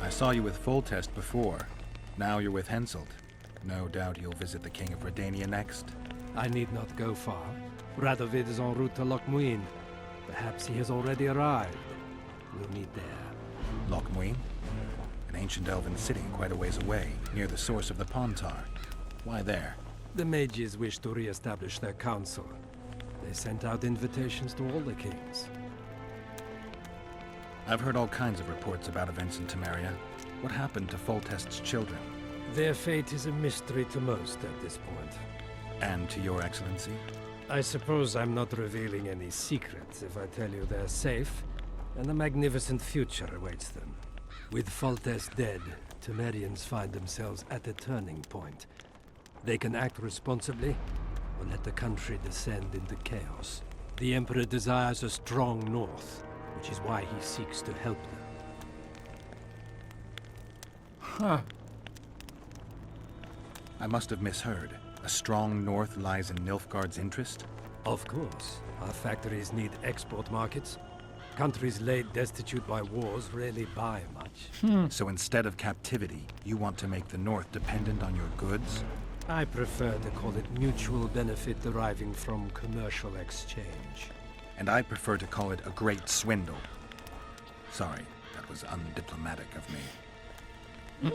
I saw you with Foltest before. Now you're with Henselt. No doubt you'll visit the King of Redania next. I need not go far. Radovid is en route to Lochmuin. Perhaps he has already arrived. We'll meet there. Lochmuin? An ancient elven city quite a ways away, near the source of the Pontar. Why there? The mages wish to re-establish their council. They sent out invitations to all the kings. I've heard all kinds of reports about events in Temeria. What happened to Foltest's children? Their fate is a mystery to most at this point. And to your excellency? I suppose I'm not revealing any secrets if I tell you they're safe, and a magnificent future awaits them. With Foltest dead, Temerians find themselves at a turning point. They can act responsibly, or let the country descend into chaos. The Emperor desires a strong north, which is why he seeks to help them. Huh. I must have misheard. A strong north lies in Nilfgaard's interest? Of course. Our factories need export markets. Countries laid destitute by wars rarely buy much. So instead of captivity, you want to make the north dependent on your goods? I prefer to call it mutual benefit deriving from commercial exchange. And I prefer to call it a great swindle. Sorry, that was undiplomatic of me.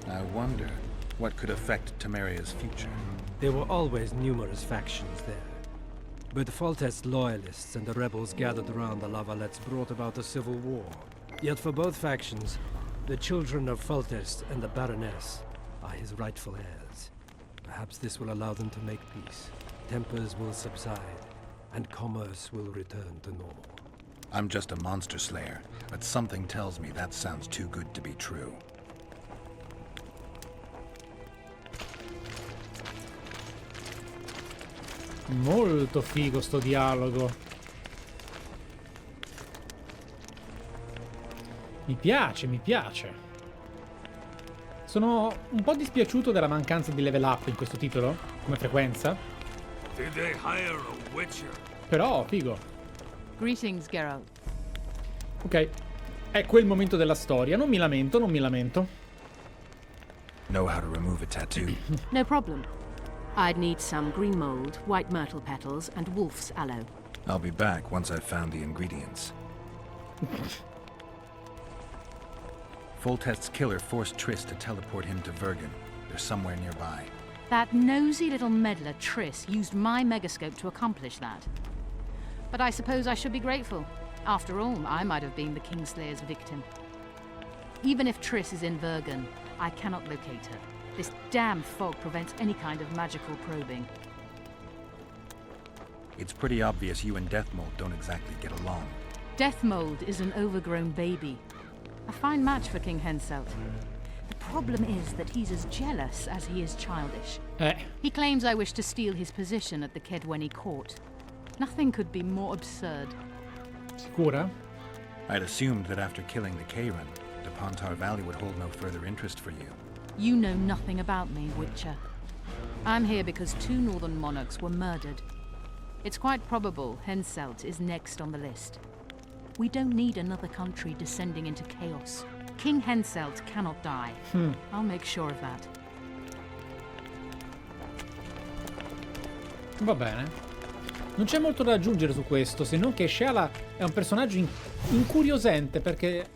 I wonder what could affect Temeria's future. There were always numerous factions there. But Foltest's loyalists and the rebels gathered around the Lavalettes brought about a civil war. Yet for both factions, the children of Foltest and the Baroness are his rightful heirs. Perhaps this will allow them to make peace. Tempers will subside, and commerce will return to normal. I'm just a monster slayer, but something tells me that sounds too good to be true. Molto figo sto dialogo. Mi piace, mi piace. Sono un po' dispiaciuto della mancanza di level up in questo titolo, come frequenza. Did they hire a witcher? Però, figo. Greetings, Geralt. Ok, è quel momento della storia. Non mi lamento, non mi lamento. Know how to remove a tattoo? No problem. I'd need some green mold, white myrtle petals, and wolf's aloe. I'll be back once I've found the ingredients. Foltest's killer forced Triss to teleport him to Vergen. They're somewhere nearby. That nosy little meddler Triss used my megascope to accomplish that. But I suppose I should be grateful. After all, I might have been the Kingslayer's victim. Even if Triss is in Vergen, I cannot locate her. This damn fog prevents any kind of magical probing. It's pretty obvious you and Deathmold don't exactly get along. Deathmold is an overgrown baby. A fine match for King Henselt. The problem is that he's as jealous as he is childish. He claims I wish to steal his position at the Kedweni court. Nothing could be more absurd. Sicura? I'd assumed that after killing the Kayran, the Pontar Valley would hold no further interest for you. You know nothing about me, Witcher. I'm here because 2 northern monarchs were murdered. It's quite probable Henselt is next on the list. We don't need another country descending into chaos. King Henselt cannot die. I'll make sure of that. Va bene. Non c'è molto da aggiungere su questo, se non che Shala è un personaggio incuriosente, perché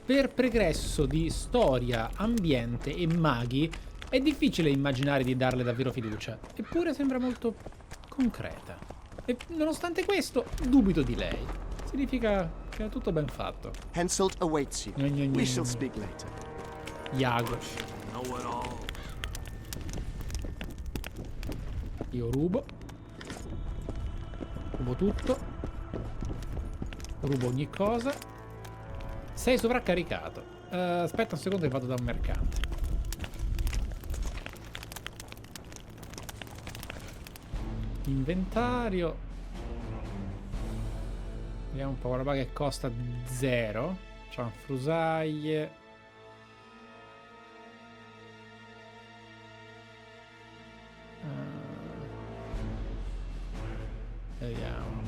per pregresso di storia, ambiente e maghi è difficile immaginare di darle davvero fiducia. Eppure sembra molto concreta. E nonostante questo, dubito di lei. Significa che è tutto ben fatto. Henselt awaits you. We shall speak later. Iago. Io rubo. Rubo tutto. Rubo ogni cosa. Sei sovraccaricato. Aspetta un secondo che vado da un mercante. Inventario. Vediamo un po', roba che costa 0. C'è un frusaglie. Vediamo.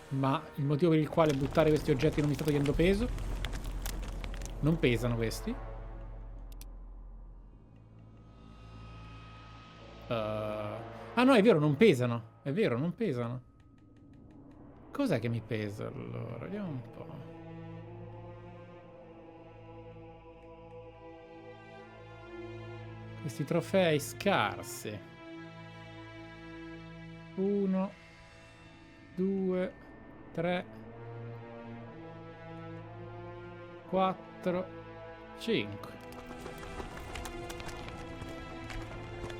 Ma il motivo per il quale buttare questi oggetti non mi sta togliendo peso? Non pesano questi? Ah no, è vero, non pesano. È vero, non pesano. Cos'è che mi pesa allora? Vediamo un po'. Questi trofei scarsi. 1, 2, 3, 4, 5.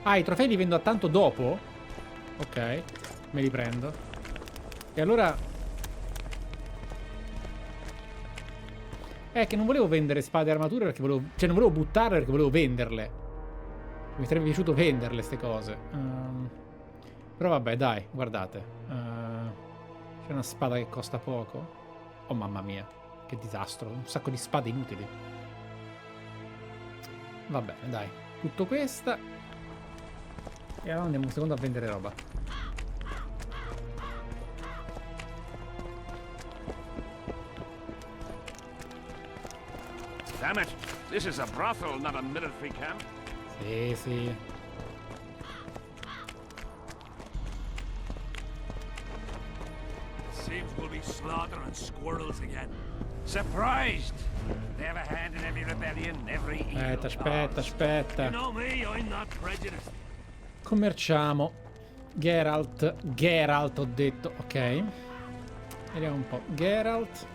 Ah, i trofei li vendo a tanto dopo? Ok, me li prendo. E allora... che non volevo vendere spade e armature perché volevo... Cioè, non volevo buttarle perché volevo venderle. Mi sarebbe piaciuto venderle ste cose. Però vabbè, dai, guardate. C'è una spada che costa poco. Oh mamma mia, che disastro. Un sacco di spade inutili. Va bene, dai. Tutto questa. E allora andiamo un secondo a vendere roba. Damn it! This is a brothel, not a military camp. Sì, sì. Seems we'll be slaughtering squirrels again. Surprised! They have a hand in every rebellion, every evil. Aspetta. You know me, I'm not prejudiced. Commerciamo. Geralt ho detto. Ok. Vediamo un po'. Geralt.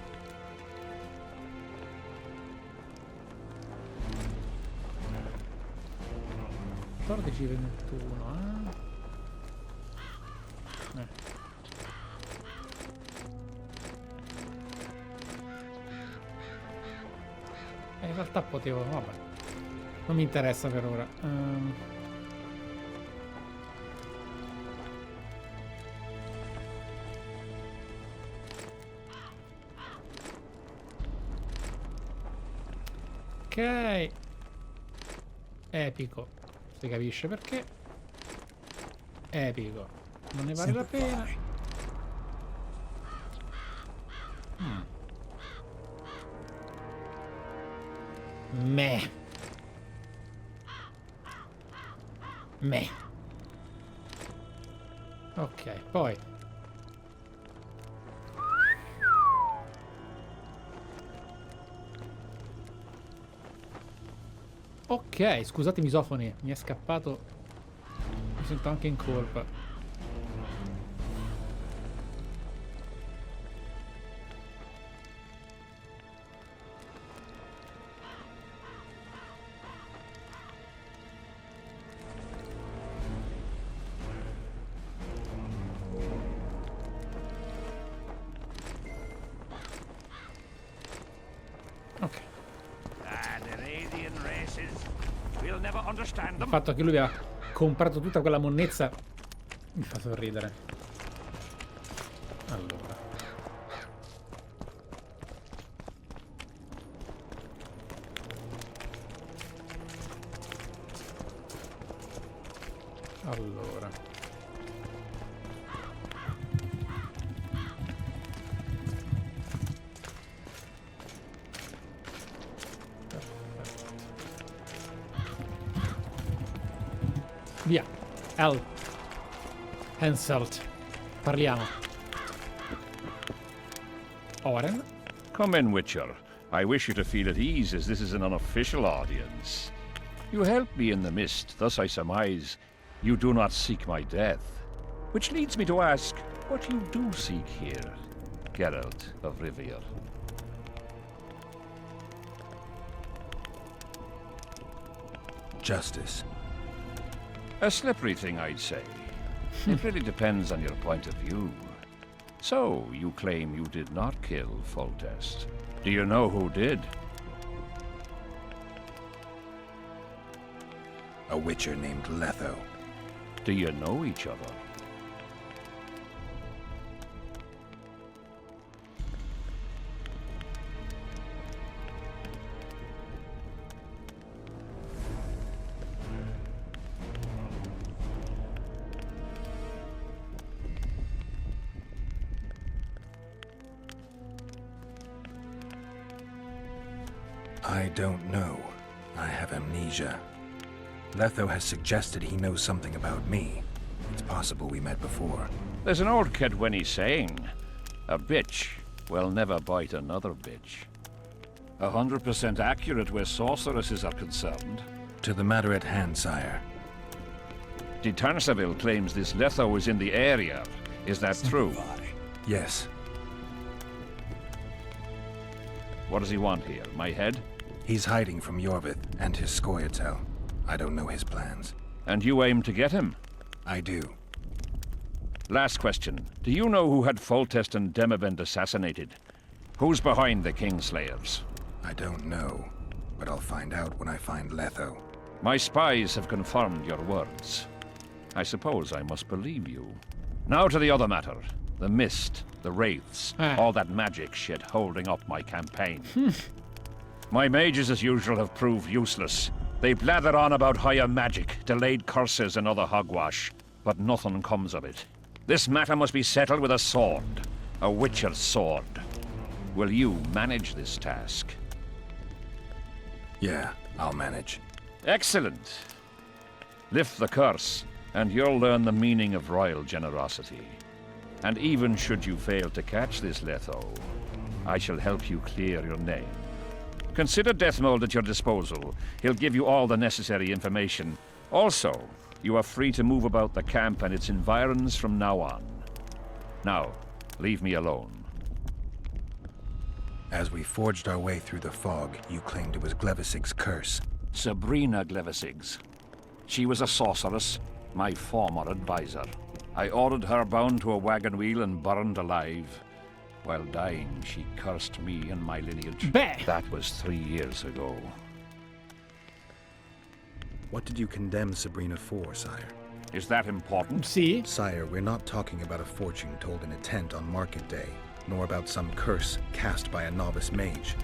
Tortici 21, in realtà potevo... vabbè. Non mi interessa per ora. Ok. Epico. Si capisce perché. Epico. Non ne vale la pena. Meh. Ok, poi. Ok, scusate i misofoni, mi è scappato. Mi sento anche in colpa. Ok. Il fatto che lui abbia comprato tutta quella monnezza mi fa sorridere. Allora. Allora. allora. Via. Henselt. Parliamo. Oren. Come in, Witcher. I wish you to feel at ease, as this is an unofficial audience. You helped me in the mist, thus I surmise you do not seek my death. Which leads me to ask what you do seek here, Geralt of Rivia. Justice. A slippery thing, I'd say. It really depends on your point of view. So, you claim you did not kill Foltest. Do you know who did? A witcher named Letho. Do you know each other? I don't know. I have amnesia. Letho has suggested he knows something about me. It's possible we met before. There's an old Kedwenny saying, a bitch will never bite another bitch. 100% accurate where sorceresses are concerned. To the matter at hand, sire. De Tanseville claims this Letho is in the area. Is that true? Yes. What does he want here? My head? He's hiding from Yorvith and his Scoia'tael. I don't know his plans. And you aim to get him? I do. Last question. Do you know who had Foltest and Demavend assassinated? Who's behind the Kingslayers? I don't know, but I'll find out when I find Letho. My spies have confirmed your words. I suppose I must believe you. Now to the other matter. The mist, the wraiths, all that magic shit holding up my campaign. My mages, as usual, have proved useless. They blather on about higher magic, delayed curses and other hogwash, but nothing comes of it. This matter must be settled with a sword. A witcher's sword. Will you manage this task? Yeah, I'll manage. Excellent. Lift the curse, and you'll learn the meaning of royal generosity. And even should you fail to catch this Letho, I shall help you clear your name. Consider Deathmold at your disposal. He'll give you all the necessary information. Also, you are free to move about the camp and its environs from now on. Now, leave me alone. As we forged our way through the fog, you claimed it was Glevisig's curse. Sabrina Glevisig's. She was a sorceress, my former advisor. I ordered her bound to a wagon wheel and burned alive. While dying, she cursed me and my lineage. That was 3 years ago. What did you condemn Sabrina for, sire? Is that important? See? Sire, we're not talking about a fortune told in a tent on market day, nor about some curse cast by a novice mage.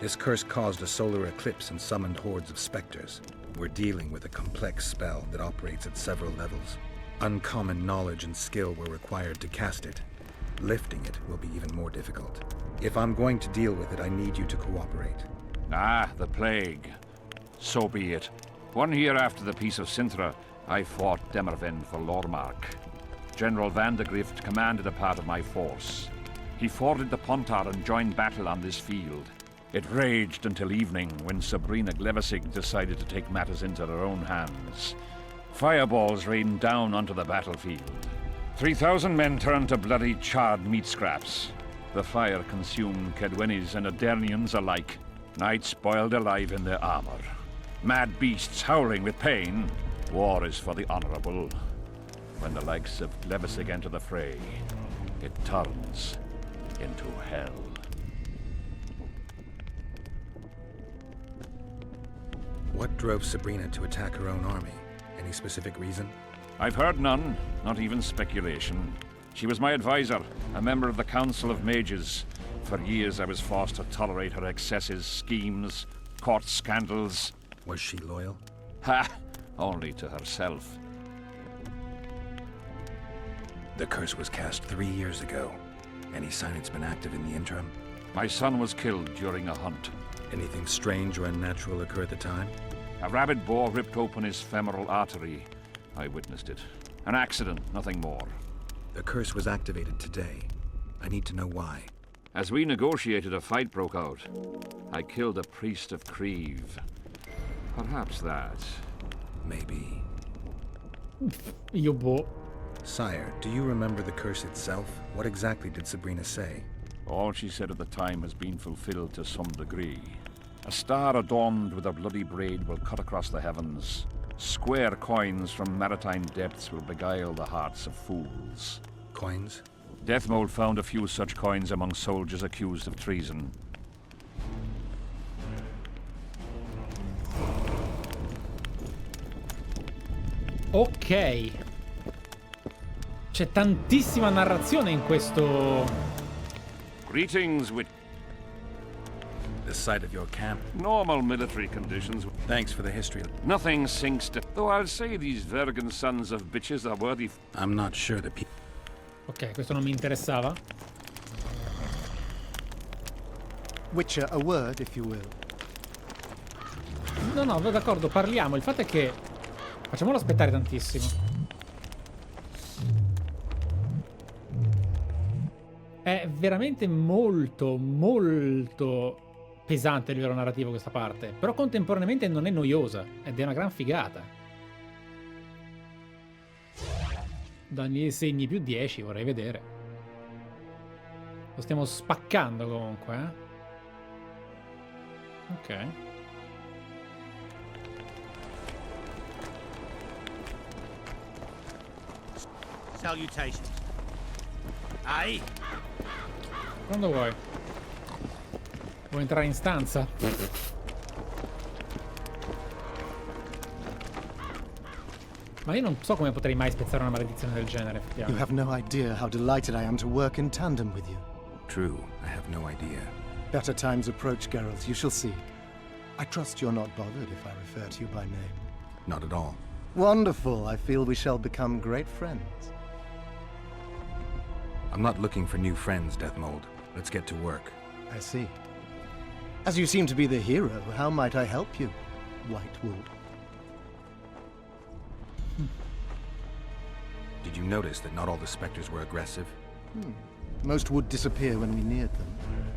This curse caused a solar eclipse and summoned hordes of specters. We're dealing with a complex spell that operates at several levels. Uncommon knowledge and skill were required to cast it. Lifting it will be even more difficult. If I'm going to deal with it, I need you to cooperate. Ah, the plague. So be it. 1 year after the Peace of Sintra, I fought Demerven for Lormark. General Vandegrift commanded a part of my force. He forded the Pontar and joined battle on this field. It raged until evening, when Sabrina Glevisig decided to take matters into her own hands. Fireballs rained down onto the battlefield. 3,000 men turned to bloody charred meat scraps. The fire consumed Kedwennies and Adernians alike. Knights boiled alive in their armor. Mad beasts howling with pain. War is for the honorable. When the likes of Glevisig enter the fray, it turns into hell. What drove Sabrina to attack her own army? Any specific reason? I've heard none, not even speculation. She was my advisor, a member of the Council of Mages. For years I was forced to tolerate her excesses, schemes, court scandals. Was she loyal? Ha! Only to herself. The curse was cast 3 years ago. Any sign it's been active in the interim? My son was killed during a hunt. Anything strange or unnatural occur at the time? A rabid boar ripped open his femoral artery. I witnessed it. An accident, nothing more. The curse was activated today. I need to know why. As we negotiated, a fight broke out. I killed a priest of Creve. Perhaps that. Maybe. Io boh. Sire, do you remember the curse itself? What exactly did Sabrina say? All she said at the time has been fulfilled to some degree. A star adorned with a bloody braid will cut across the heavens. Square coins from maritime depths will beguile the hearts of fools. Coins? Deathmold found a few such coins among soldiers accused of treason. Ok. C'è tantissima narrazione in questo. Greetings, The site of your camp? Normal military conditions. Thanks for the history. Nothing sinks to... Though I'll say these Vergan sons of bitches are worthy... I'm not sure the people... Ok, questo non mi interessava. Witcher, a word, if you will. No, d'accordo, parliamo. Il fatto è che... Facciamolo aspettare tantissimo. È veramente molto, molto pesante a livello narrativo questa parte. Però contemporaneamente non è noiosa. Ed è una gran figata. Danni segni più 10, vorrei vedere. Lo stiamo spaccando comunque, Ok. Salutations. Aye. Quando vuoi. Vuoi entrare in stanza? Ma io non so come potrei mai spezzare una maledizione del genere, You effettivamente. have no idea how delighted I am to work in tandem with you. True, I have no idea. Better times approach, Geralt, you shall see. I trust you're not bothered if I refer to you by name. Not at all. Wonderful, I feel we shall become great friends. I'm not looking for new friends, Deathmold. Let's get to work. I see. As you seem to be the hero, how might I help you, Whitewood? Did you notice that not all the specters were aggressive? Most would disappear when we neared them.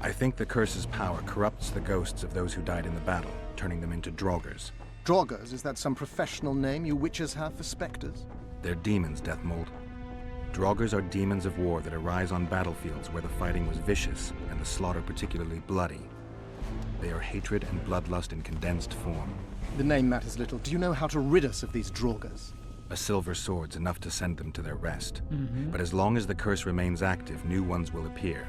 I think the curse's power corrupts the ghosts of those who died in the battle, turning them into Draugrs. Draugrs, is that some professional name you witches have for specters? They're demons, Deathmold. Draugrs are demons of war that arise on battlefields where the fighting was vicious and the slaughter particularly bloody. They are hatred and bloodlust in condensed form. The name matters little. Do you know how to rid us of these Draugrs? A silver sword's enough to send them to their rest. But as long as the curse remains active, new ones will appear.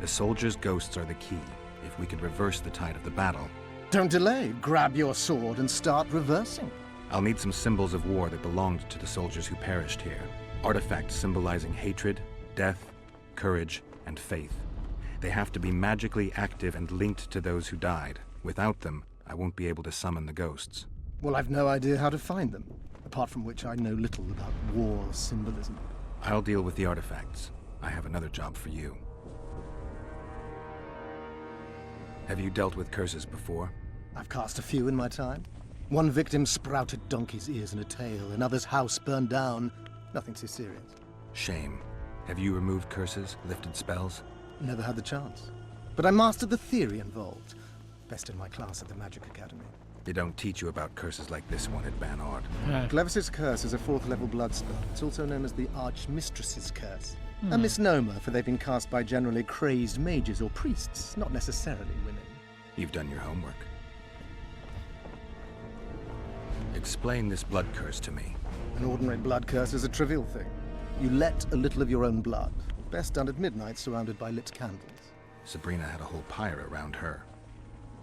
The soldiers' ghosts are the key. If we could reverse the tide of the battle... Don't delay. Grab your sword and start reversing. I'll need some symbols of war that belonged to the soldiers who perished here. Artifacts symbolizing hatred, death, courage, and faith. They have to be magically active and linked to those who died. Without them, I won't be able to summon the ghosts. Well, I've no idea how to find them. Apart from which I know little about war symbolism. I'll deal with the artifacts. I have another job for you. Have you dealt with curses before? I've cast a few in my time. One victim sprouted donkey's ears and a tail, another's house burned down. Nothing too serious. Shame. Have you removed curses, lifted spells? Never had the chance. But I mastered the theory involved. Best in my class at the Magic Academy. They don't teach you about curses like this one at Banard. Glevis's curse is a 4th level blood spell. It's also known as the Archmistress's curse. A misnomer, for they've been cast by generally crazed mages or priests, not necessarily women. You've done your homework. Explain this blood curse to me. An ordinary blood curse is a trivial thing. You let a little of your own blood. Best done at midnight, surrounded by lit candles. Sabrina had a whole pyre around her.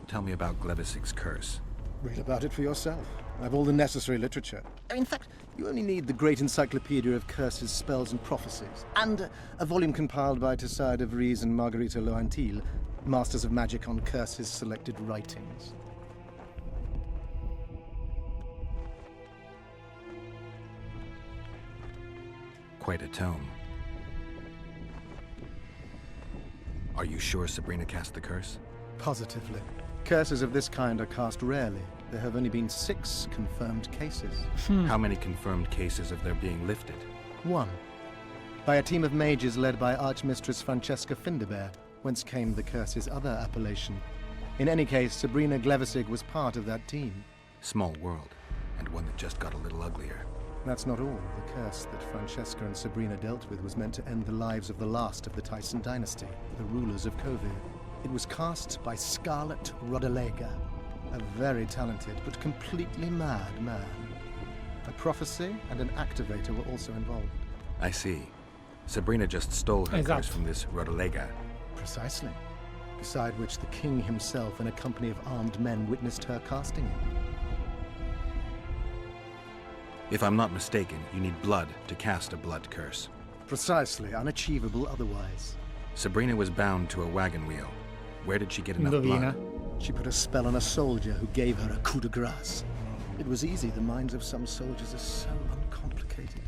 Tell me about Glevis's curse. Read about it for yourself. I've all the necessary literature. In fact, you only need the Great Encyclopedia of Curses, Spells, and Prophecies, and a volume compiled by Tessard de Vries and Margarita Loantil, Masters of Magic on Curses Selected Writings. Quite a tome. Are you sure Sabrina cast the curse? Positively. Curses of this kind are cast rarely. There have only been 6 confirmed cases. How many confirmed cases of their being lifted? 1. By a team of mages led by Archmistress Francesca Finderbear, whence came the curse's other appellation. In any case, Sabrina Glevissig was part of that team. Small world, and one that just got a little uglier. That's not all. The curse that Francesca and Sabrina dealt with was meant to end the lives of the last of the Tyson dynasty, the rulers of Kovir. It was cast by Scarlet Rodalega, a very talented but completely mad man. A prophecy and an activator were also involved. I see. Sabrina just stole her curse from this Rodalega. Precisely. Beside which the king himself and a company of armed men witnessed her casting it. If I'm not mistaken, you need blood to cast a blood curse. Precisely, unachievable otherwise. Sabrina was bound to a wagon wheel. Where did she get enough blood? She put a spell on a soldier who gave her a coup de grace. It was easy. The minds of some soldiers are so uncomplicated.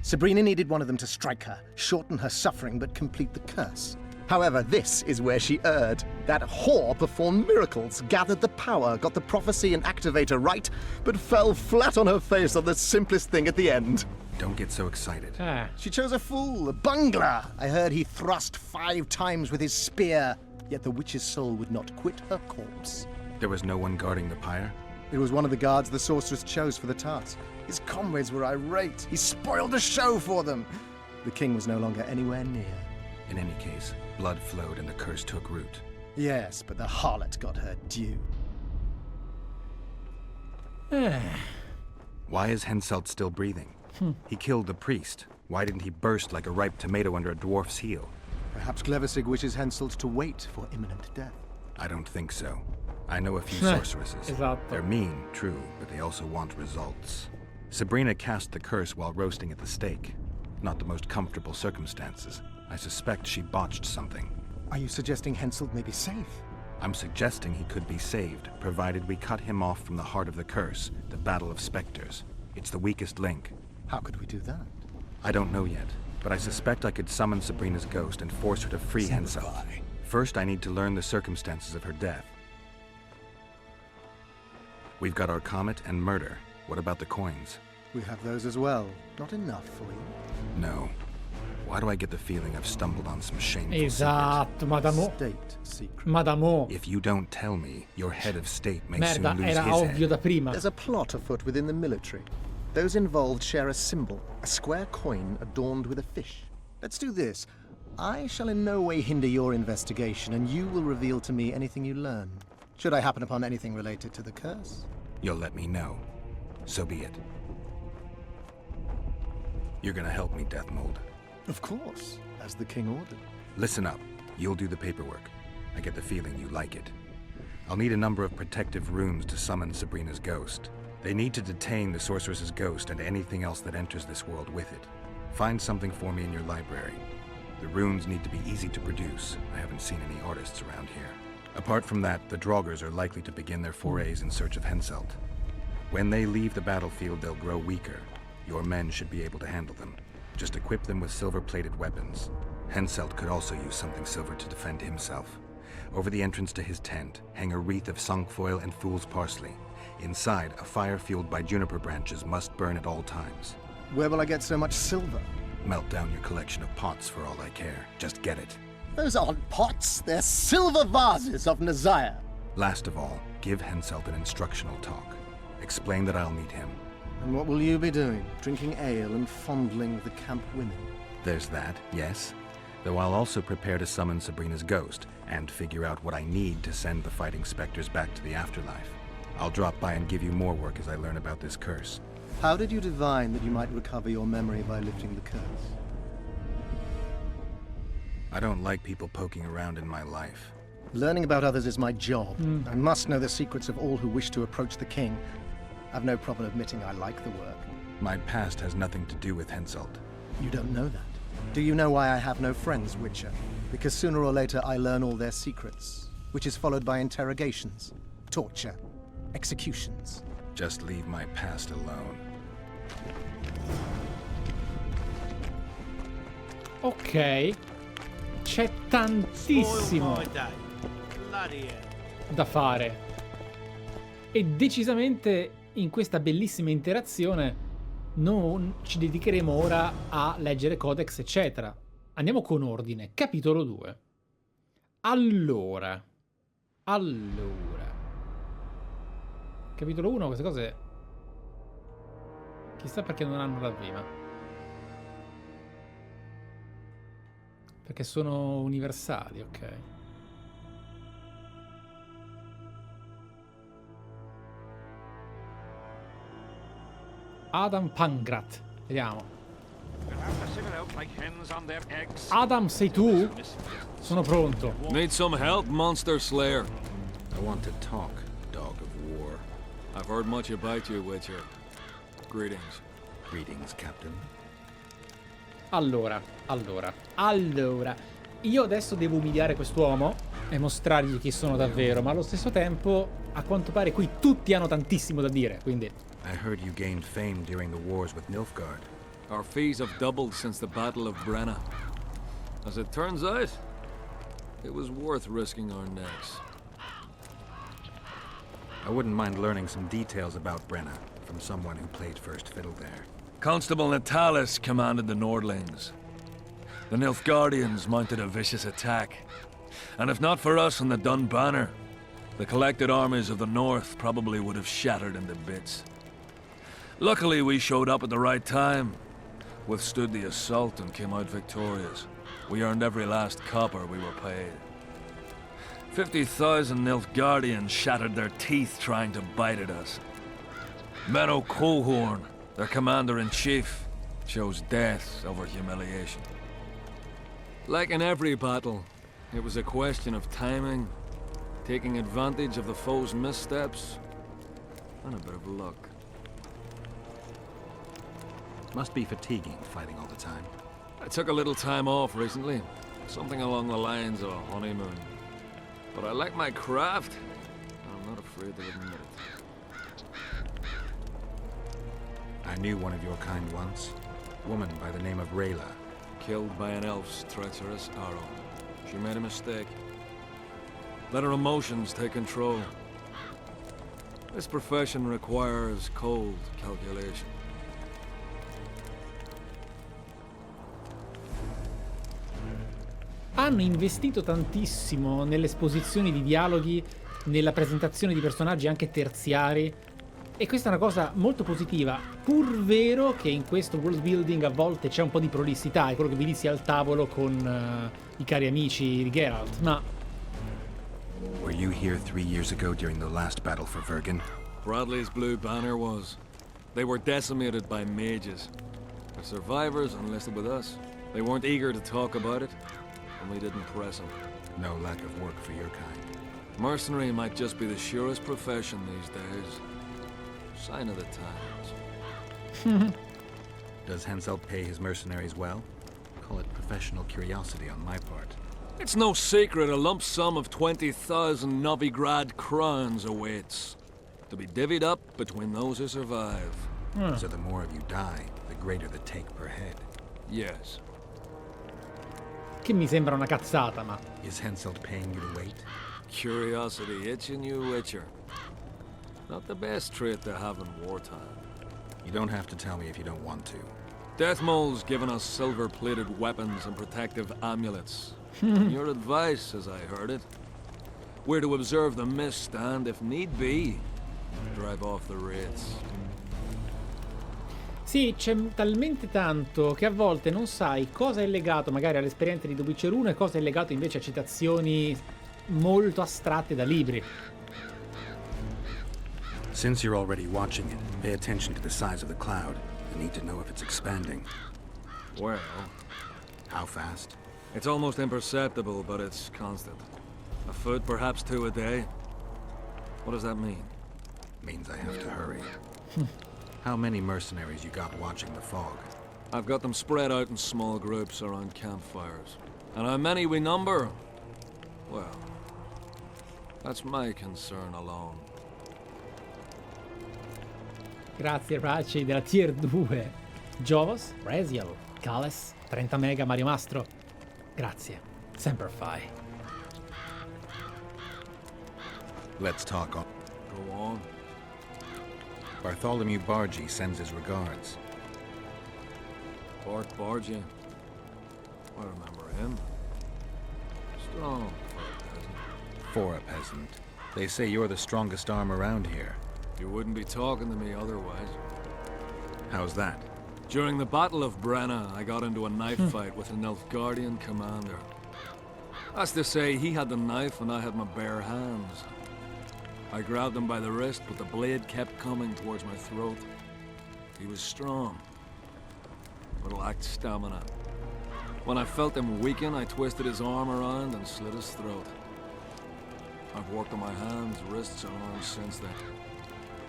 Sabrina needed one of them to strike her, shorten her suffering, but complete the curse. However, this is where she erred. That whore performed miracles, gathered the power, got the prophecy and activator right, but fell flat on her face on the simplest thing at the end. Don't get so excited. She chose a fool, a bungler. I heard he thrust 5 times with his spear, yet the witch's soul would not quit her corpse. There was no one guarding the pyre? It was one of the guards the sorceress chose for the task. His comrades were irate. He spoiled the show for them. The king was no longer anywhere near. In any case, blood flowed and the curse took root. Yes, but the harlot got her due. Why is Henselt still breathing? He killed the priest. Why didn't he burst like a ripe tomato under a dwarf's heel? Perhaps Glevissig wishes Henselt to wait for imminent death. I don't think so. I know a few sorceresses. Esatto. They're mean, true, but they also want results. Sabrina cast the curse while roasting at the stake. Not the most comfortable circumstances. I suspect she botched something. Are you suggesting Henselt may be safe? I'm suggesting he could be saved, provided we cut him off from the heart of the curse, the Battle of Spectres. It's the weakest link. How could we do that? I don't know yet, but I suspect I could summon Sabrina's ghost and force her to free Henselt. First, I need to learn the circumstances of her death. We've got our comet and murder. What about the coins? We have those as well. Not enough for you. No. Why do I get the feeling I've stumbled on some shameful Esatto, Madamo. State secret. Madamo. If you don't tell me, your head of state may Merda, soon lose era his ovvio head. da prima. There's a plot afoot within the military. Those involved share a symbol, a square coin adorned with a fish. Let's do this. I shall in no way hinder your investigation, and you will reveal to me anything you learn. Should I happen upon anything related to the curse? You'll let me know. So be it. You're gonna help me, Deathmold. Of course, as the king ordered. Listen up. You'll do the paperwork. I get the feeling you like it. I'll need a number of protective runes to summon Sabrina's ghost. They need to detain the sorceress's ghost and anything else that enters this world with it. Find something for me in your library. The runes need to be easy to produce. I haven't seen any artists around here. Apart from that, the Draugrs are likely to begin their forays in search of Henselt. When they leave the battlefield, they'll grow weaker. Your men should be able to handle them. Just equip them with silver-plated weapons. Henselt could also use something silver to defend himself. Over the entrance to his tent, hang a wreath of cinquefoil and fool's parsley. Inside, a fire fueled by juniper branches must burn at all times. Where will I get so much silver? Melt down your collection of pots for all I care. Just get it. Those aren't pots, they're silver vases of Nazaya. Last of all, give Henselt an instructional talk. Explain that I'll need him. And what will you be doing? Drinking ale and fondling the camp women? There's that, yes. Though I'll also prepare to summon Sabrina's ghost, and figure out what I need to send the fighting specters back to the afterlife. I'll drop by and give you more work as I learn about this curse. How did you divine that you might recover your memory by lifting the curse? I don't like people poking around in my life. Learning about others is my job. I must know the secrets of all who wish to approach the king. I've no problem admitting I like the work. My past has nothing to do with Henselt. You don't know that. Do you know why I have no friends, Witcher? Because sooner or later I learn all their secrets, which is followed by interrogations, torture, executions. Just leave my past alone. Ok. c'è tantissimo da fare. E decisamente in questa bellissima interazione non ci dedicheremo ora a leggere codex, eccetera. Andiamo con ordine. Capitolo 2. Allora. Capitolo 1, queste cose... Chissà perché non hanno la prima. Perché sono universali, ok. Adam Pangrat. Vediamo. Adam, sei tu? Sono pronto. Need some help, Monster Slayer? I want to talk, dog of war. I've heard much about you, Witcher. Greetings. Greetings, Captain. Allora. Io adesso devo umiliare quest'uomo e mostrargli chi sono davvero, ma allo stesso tempo, a quanto pare qui tutti hanno tantissimo da dire, quindi... I heard you gained fame during the wars with Nilfgaard. Our fees have doubled since the Battle of Brenna. As it turns out, it was worth risking our necks. I wouldn't mind learning some details about Brenna from someone who played first fiddle there. Constable Natalis commanded the Nordlings. The Nilfgaardians mounted a vicious attack. And if not for us and the Dun Banner, the collected armies of the North probably would have shattered into bits. Luckily, we showed up at the right time, withstood the assault and came out victorious. We earned every last copper we were paid. 50,000 Nilfgaardians shattered their teeth trying to bite at us. Menno Cohorn, their commander-in-chief, chose death over humiliation. Like in every battle, it was a question of timing, taking advantage of the foe's missteps, and a bit of luck. Must be fatiguing fighting all the time. I took a little time off recently, something along the lines of a honeymoon. But I like my craft, and I'm not afraid to admit it. I knew one of your kind once. A woman by the name of Rayla. Killed by an elf's treacherous arrow. She made a mistake. Let her emotions take control. This profession requires cold calculation. Hanno investito tantissimo nelle esposizioni di dialoghi, nella presentazione di personaggi anche terziari, e questa è una cosa molto positiva, pur vero che in questo world building a volte c'è un po' di prolissità, è quello che vi dissi al tavolo con i cari amici di Geralt, ma... Were you here 3 years ago during the last battle for Vergen? Bradley's Blue Banner was. They were decimated by mages. The survivors enlisted with us. They weren't eager to talk about it, and we didn't press them. No lack of work for your kind. Mercenary might just be the surest profession these days. Sign of the times. Does Henselt pay his mercenaries well? Call it professional curiosity on my part. It's no secret a lump sum of 20,000 Novigrad crowns awaits, to be divvied up between those who survive. So the more of you die, the greater the take per head. Yes. Che mi sembra una cazzata, ma... Is Henselt paying you to wait? Curiosity itching you, Witcher. Not the best trait to have in wartime. You don't have to tell me if you don't want to. Deathmole's given us silver-plated weapons and protective amulets. Your advice, as I heard it, we're to observe the mist and, if need be, drive off the wraiths. Sì, c'è talmente tanto che a volte non sai cosa è legato magari all'esperienza di The Witcher 1 e cosa è legato invece a citazioni molto astratte da libri. Since you're already watching it, pay attention to the size of the cloud. You need to know if it's expanding. Well... How fast? It's almost imperceptible, but it's constant. A foot, perhaps 2 a day. What does that mean? Means I have to hurry. How many mercenaries you got watching the fog? I've got them spread out in small groups around campfires. And how many we number? Well, that's my concern alone. Grazie Raci della Tier 2. Jovos, Raziel, Kales, 30 mega Mario Mastro. Grazie. Semper Fi. Let's talk on. Go on. Bartholomew Bargy sends his regards. Bart Bargy. I remember him. Strong For a peasant. They say you're the strongest arm around here. You wouldn't be talking to me otherwise. How's that? During the Battle of Brenna, I got into a knife fight with an Nilfgaardian commander. That's to say, he had the knife and I had my bare hands. I grabbed him by the wrist, but the blade kept coming towards my throat. He was strong, but lacked stamina. When I felt him weaken, I twisted his arm around and slit his throat. I've worked on my hands, wrists, and arms since then.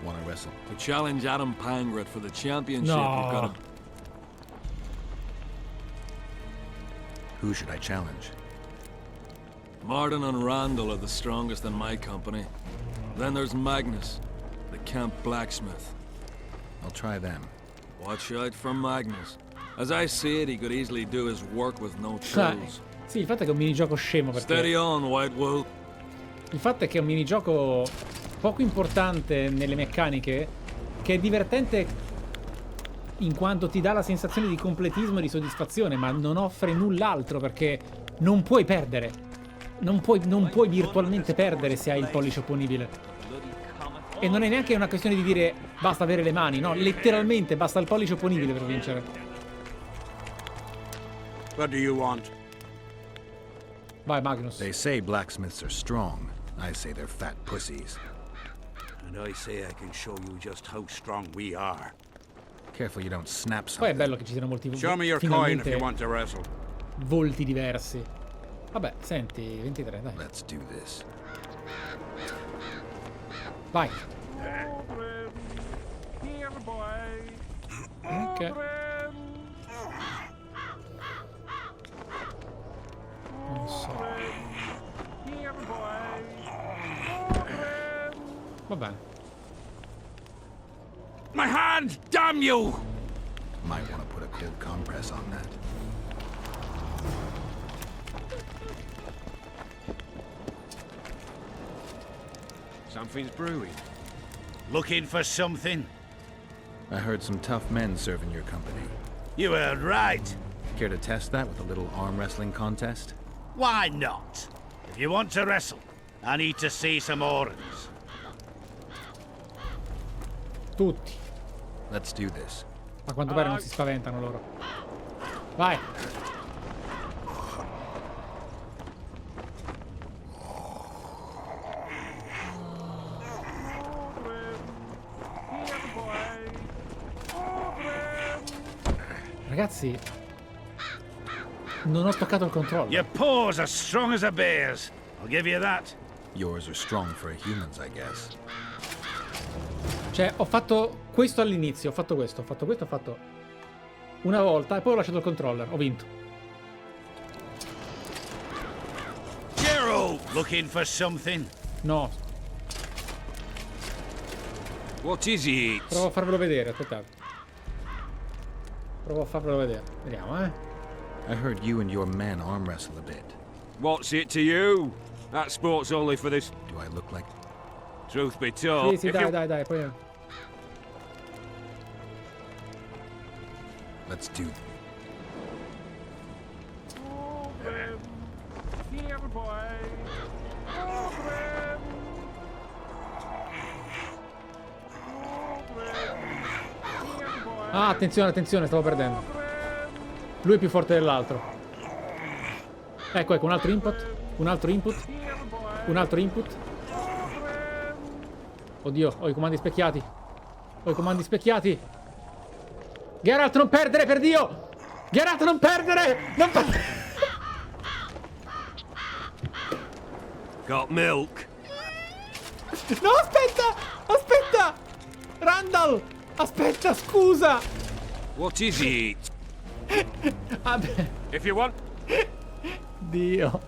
Want to wrestle? To challenge Adam Pangret for the championship, No. you've got to... Who should I challenge? Martin and Randall are the strongest in my company. Then there's Magnus, the camp blacksmith. I'll try them. Watch out for Magnus. As I see it, he could easily do his work with no tools. Sì, il fatto è che è un minigioco scemo perché... Steady on, White Wolf. Il fatto è che è un minigioco poco importante nelle meccaniche, che è divertente in quanto ti dà la sensazione di completismo e di soddisfazione, ma non offre null'altro perché non puoi perdere. Non puoi virtualmente perdere se hai il pollice opponibile. E non è neanche una questione di dire basta avere le mani, no, letteralmente basta il pollice opponibile per vincere. What do you want? Vai Magnus. They say blacksmiths are strong. I say they're fat pussies. And I say I can show you just how strong we are. Careful you don't snap Poi something. è bello che ci siano molti Show me your coin if you want to wrestle. volti diversi. Vabbè, senti, 23, dai. Let's do this. Vai. Ok. Non so. Va bene. My hand, damn you! Might want to put a cold compress on that. Something's brewing. Looking for something? I heard some tough men serve in your company. You heard right. Care to test that with a little arm wrestling contest? Why not? If you want to wrestle, I need to see some orders. Tutti. Let's do this. A quanto pare non si spaventano loro. Vai. Ragazzi, non ho staccato il controllo. Your paws are strong as a bear's. I'll give you that. Yours are strong for a human's, I guess. Cioè, ho fatto questo all'inizio, ho fatto questo, ho fatto una volta e poi ho lasciato il controller, ho vinto. Gerald, looking for something? No. What is it? Provo a farvelo vedere, aspettate. Provo a farvelo vedere. Vediamo, I heard you and your men arm wrestle a bit. What's it to you? That sport's only for this. Do I look like... Truth be told, Sì, if dai, you... dai, poi... Let's do... Ah, attenzione, attenzione, stavo perdendo. Lui è più forte dell'altro. Ecco, un altro input. Un altro input. Un altro input. Oddio, ho i comandi specchiati. Ho i comandi specchiati. Geralt, non perdere, per Dio! Geralt, non perdere! Non perdere! Got milk. No, aspetta! Aspetta! Randall! Aspetta, scusa! What is it? Vabbè. If you want... Dio.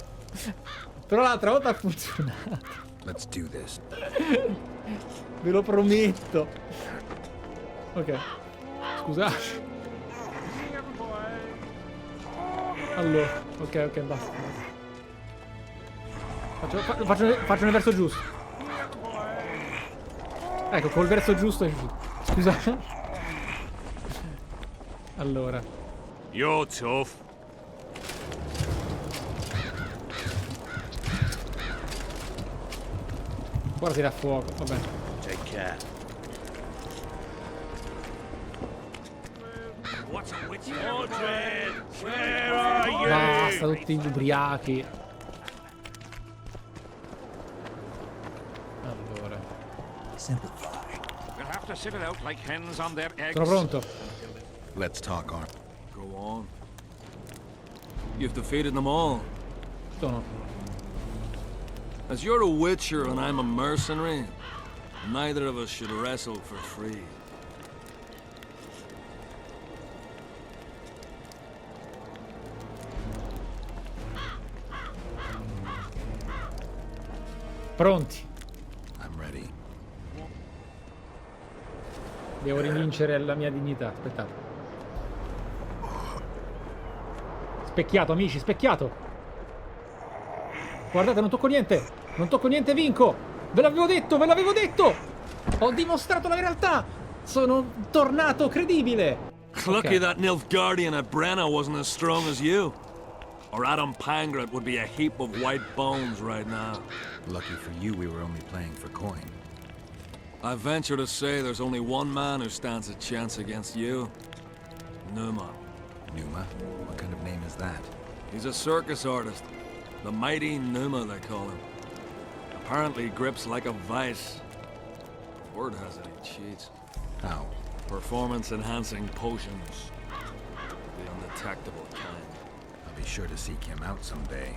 Però l'altra volta ha funzionato. Let's do this. Ve lo prometto. Ok. Scusa. Allora, ok, basta. Faccio nel verso giusto. Ecco, col verso giusto. Scusa. Allora. You're tough. Ora si dà fuoco, va bene. Take care. What's a witch? Mordred, where are you? Basta, tutti ubriachi. Allora. We'll have to sit it out like hens on their eggs. Sono pronto. Let's talk, Arm. Go on. You've defeated them all. Sono. As you're a witcher and I'm a mercenary, neither of us should wrestle for free. Pronti. I'm ready. Devo rivincere la mia dignità. Aspettate. Specchiato, amici, specchiato. Guardate, non tocco niente. Non tocco niente, vinco. Ve l'avevo detto, ve l'avevo detto. Ho dimostrato la realtà. Sono tornato credibile. Lucky that Nilfgaardian at Brenna wasn't as strong as you. Or Adam Pangrat would be a heap of white bones right now. Lucky for you, we were only playing for coin. I venture to say there's only one man who stands a chance against you. Numa. Numa? What kind of name is that? He's a circus artist. The mighty Numa, they call him. Apparently grips like a vice. Word has it he cheats. How? Performance-enhancing potions. The undetectable kind. I'll be sure to seek him out someday.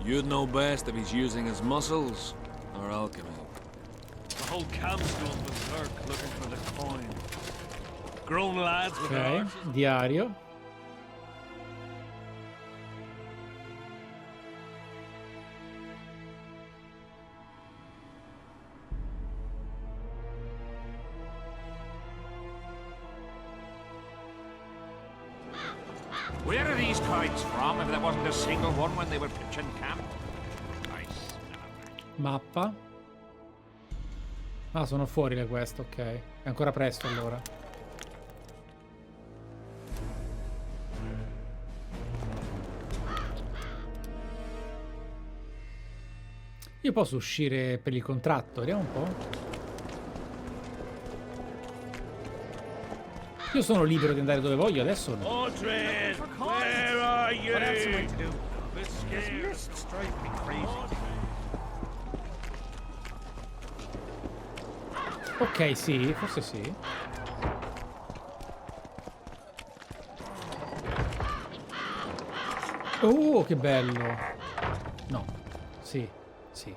You'd know best if he's using his muscles or alchemy. The whole camp's gone berserk looking for the coin. Grown lads with Ok, arses. diario. Where are these coins from if there wasn't a single one when they were pitching camp? Nice. Mappa. Ah, sono fuori le queste, ok. È ancora presto allora. Io posso uscire per il contratto, vediamo un po'. Io sono libero di andare dove voglio, adesso no. Mordred, where are you? What else am I to do? A bit This scared. mist drives me crazy. Ok, sì, forse sì. Oh, che bello. No. Sì, sì.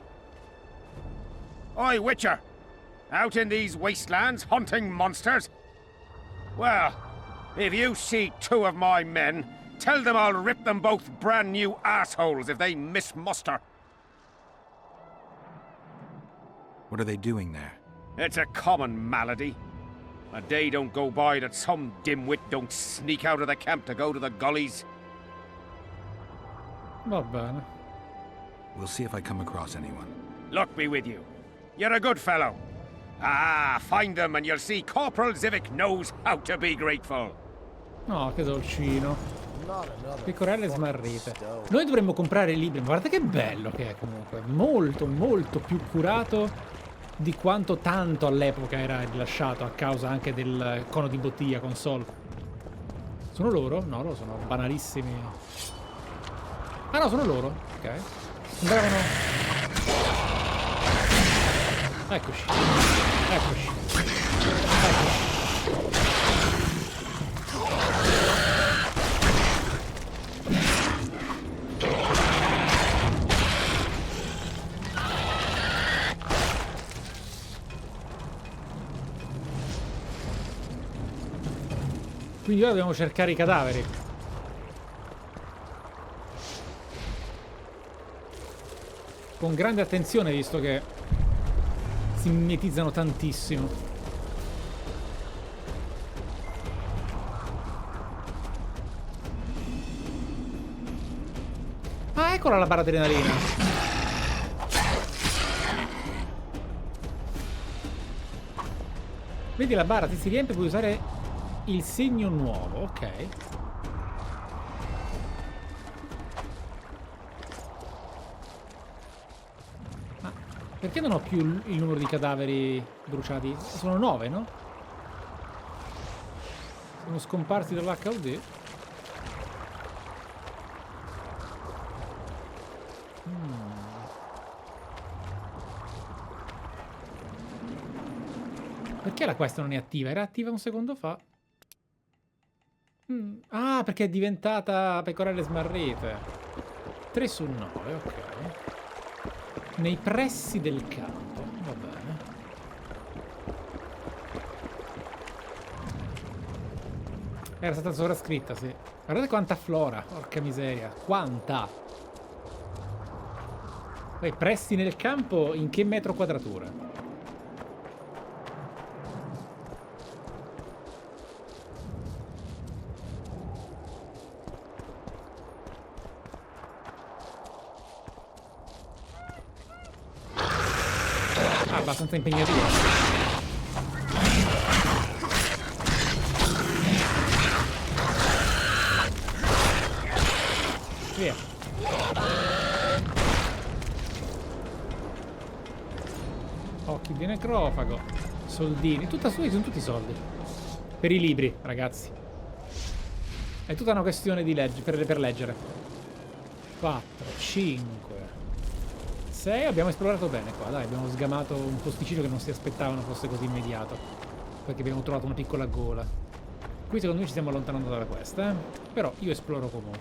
Oi, Witcher! Out in these wastelands hunting monsters? Well, if you see two of my men, tell them I'll rip them both brand new assholes if they miss muster. What are they doing there? It's a common malady. A day don't go by that some dimwit don't sneak out of the camp to go to the gullies. Va bene. We'll see if I come across anyone. Luck be with you. You're a good fellow. Ah, find them and you'll see Corporal Zivik knows how to be grateful. No, che dolcino. Pecorelle smarrite. Noi dovremmo comprare i libri. Ma guarda che bello che è comunque. Molto, molto più curato di quanto tanto all'epoca era rilasciato a causa anche del cono di bottiglia console. Sono loro? No, loro sono banalissimi. Ah no, sono loro. Ok. Sembravano... Eccoci. Eccoci. Eccoci. Quindi ora dobbiamo cercare i cadaveri. Con grande attenzione, visto che si mimetizzano tantissimo. Ah, eccola la barra adrenalina. Vedi la barra ti si riempie, puoi usare il segno nuovo, ok. Ma perché non ho più il numero di cadaveri bruciati? Sono 9, no? Sono scomparsi dall'HUD? Perché la quest non è attiva? Era attiva un secondo fa. Ah, perché è diventata pecorelle smarrite. 3 su 9, ok. Nei pressi del campo, va bene. Era stata sovrascritta, sì. Guardate quanta flora, porca miseria. Quanta! Poi pressi nel campo, in che metro quadratura? Abbastanza impegnativo. Via. Occhi di necrofago. Soldini. Tutta su, sono tutti soldi. Per i libri, ragazzi. È tutta una questione di per leggere. 4, 5. 6, abbiamo esplorato bene qua, dai, abbiamo sgamato un posticino che non si aspettavano fosse così immediato, perché abbiamo trovato una piccola gola. Qui secondo me ci stiamo allontanando dalla questa, però io esploro comunque.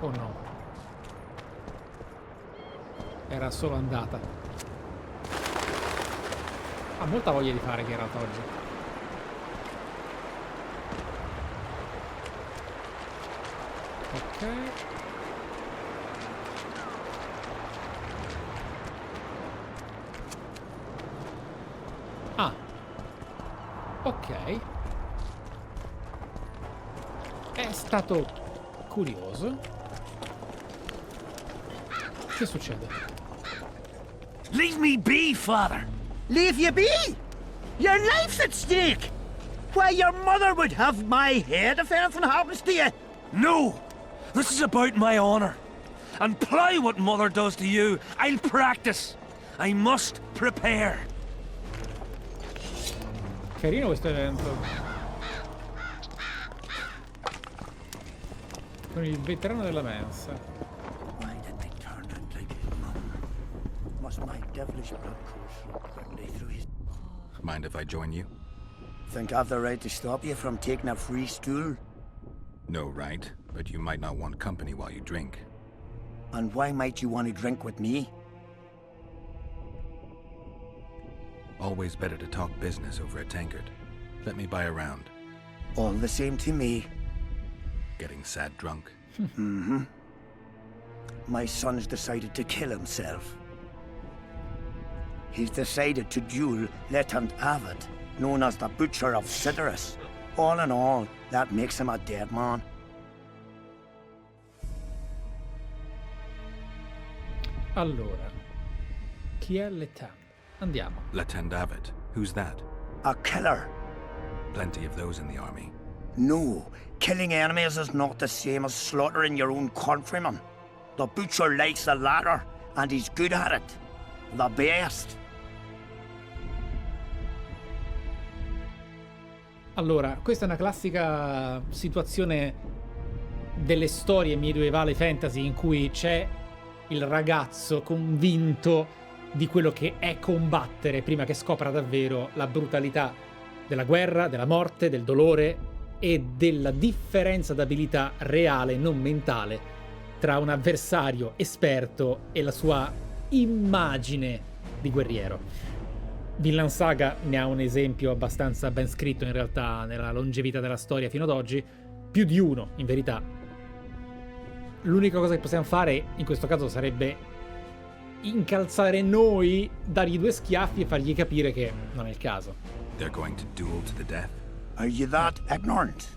Oh no. Era solo andata. Ha molta voglia di fare che era oggi. Ok. Ah. Ok. È stato curioso. Che succede? Leave me be, father! Leave you be? Your life's at stake! Why, your mother would have my head if anything happens to you! No! This is about my honor. And ply what mother does to you, I'll practice. I must prepare. Carino questo evento. Con il veterano della mensa. Why did they turn out like his mum? Must my devilish blood course look quickly through his... Mind if I join you? Think I've the right to stop you from taking a free stool? No right, but you might not want company while you drink. And why might you want to drink with me? Always better to talk business over a tankard. Let me buy a round. All the same to me. Getting sad drunk? Mm-hmm. My son's decided to kill himself. He's decided to duel Lieutenant Avid, known as the Butcher of Citrus. All in all, that makes him a dead man. Allora, chi è Lieutenant? Andiamo. Lieutenant Avid. Who's that? A killer. Plenty of those in the army. No, killing enemies is not the same as slaughtering your own countrymen. The Butcher likes the latter, and he's good at it. The best. Allora, questa è una classica situazione delle storie medievali fantasy in cui c'è il ragazzo convinto di quello che è combattere prima che scopra davvero la brutalità della guerra, della morte, del dolore e della differenza d'abilità reale, non mentale, tra un avversario esperto e la sua immagine di guerriero. Vinland Saga ne ha un esempio abbastanza ben scritto in realtà nella longevità della storia fino ad oggi, più di uno in verità. L'unica cosa che possiamo fare in questo caso sarebbe incalzare noi, dargli 2 schiaffi e fargli capire che non è il caso. They're going to duel to the death? Are you that ignorant?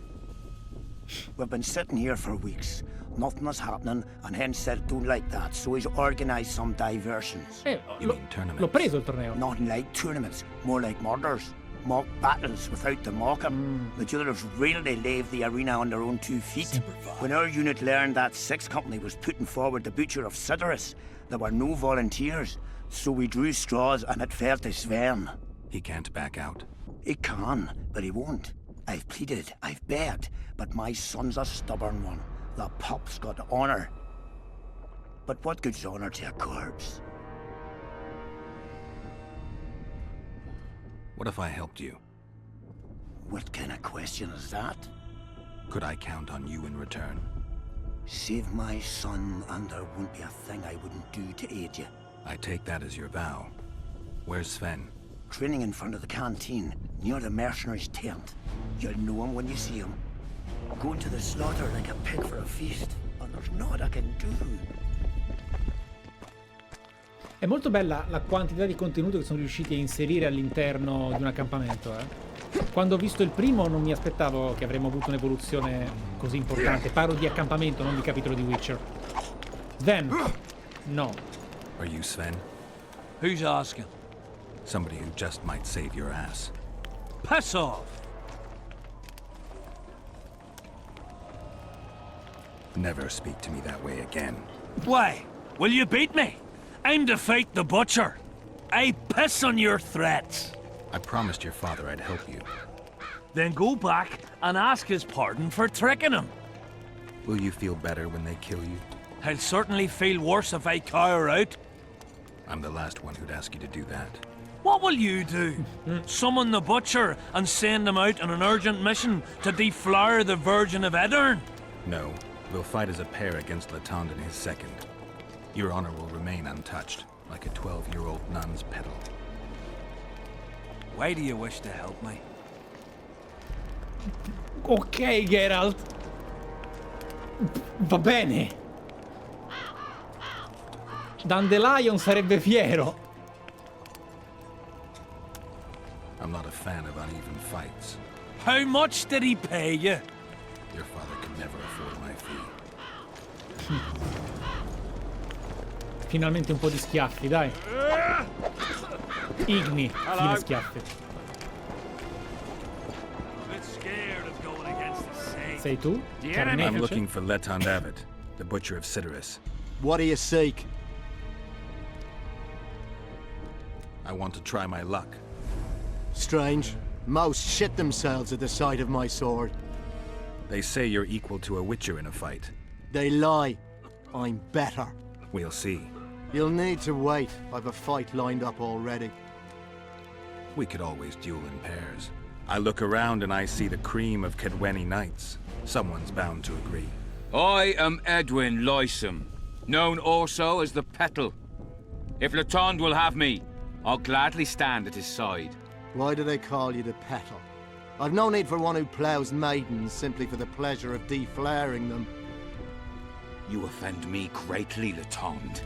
We've been sitting here for weeks. Nothing is happening, and hence said don't like that, so he's organised some diversions. L'ho preso il torneo. Nothing like tournaments, more like murders. Mock battles without the mocking. The jailers really leave the arena on their own 2 feet. When our unit learned that 6th Company was putting forward the butcher of Sutoriimaa, there were no volunteers, so we drew straws and it fell to Sven. He can't back out. He can, but he won't. I've pleaded, I've begged, but my son's a stubborn one. The pup's got honour. But what good's honour to a corpse? What if I helped you? What kind of question is that? Could I count on you in return? Save my son, and there won't be a thing I wouldn't do to aid you. I take that as your vow. Where's Sven? Training in front of the canteen, near the mercenaries' tent. You'll know him when you see him. Going to the slaughter like a pig for a feast, and there's naught I can do. È molto bella la quantità di contenuto che sono riusciti a inserire all'interno di un accampamento. Quando ho visto il primo non mi aspettavo che avremmo avuto un'evoluzione così importante. Parlo di accampamento, non di capitolo di Witcher. Sven. No. Are you Sven? Who's asking? Somebody who just might save your ass. Piss off! Never speak to me that way again. Why? Will you beat me? I'm to fight the butcher. I piss on your threats. I promised your father I'd help you. Then go back and ask his pardon for tricking him. Will you feel better when they kill you? I'll certainly feel worse if I cower out. I'm the last one who'd ask you to do that. What will you do? Summon the butcher and send him out on an urgent mission to deflower the Virgin of Edern? No. We'll fight as a pair against Letond and his second. Your honor will remain untouched, like a 12-year-old nun's petal. Why do you wish to help me? Ok, Geralt. Va bene. Dandelion sarebbe fiero. I'm not a fan of uneven fights. How much did he pay you? Your father could never afford my fee. Finalmente un po' di schiaffi, dai. Igni, fine schiaffi. Sei tu? I'm looking for Letond Avet, the butcher of Sutoriimaa. What do you seek? I want to try my luck. Strange. Most shit themselves at the sight of my sword. They say you're equal to a witcher in a fight. They lie. I'm better. We'll see. You'll need to wait. I've a fight lined up already. We could always duel in pairs. I look around and I see the cream of Cadweni knights. Someone's bound to agree. I am Edwin Lysam, known also as the Petal. If Letond will have me, I'll gladly stand at his side. Why do they call you the Petal? I've no need for one who ploughs maidens simply for the pleasure of deflaring them. You offend me greatly, Letond.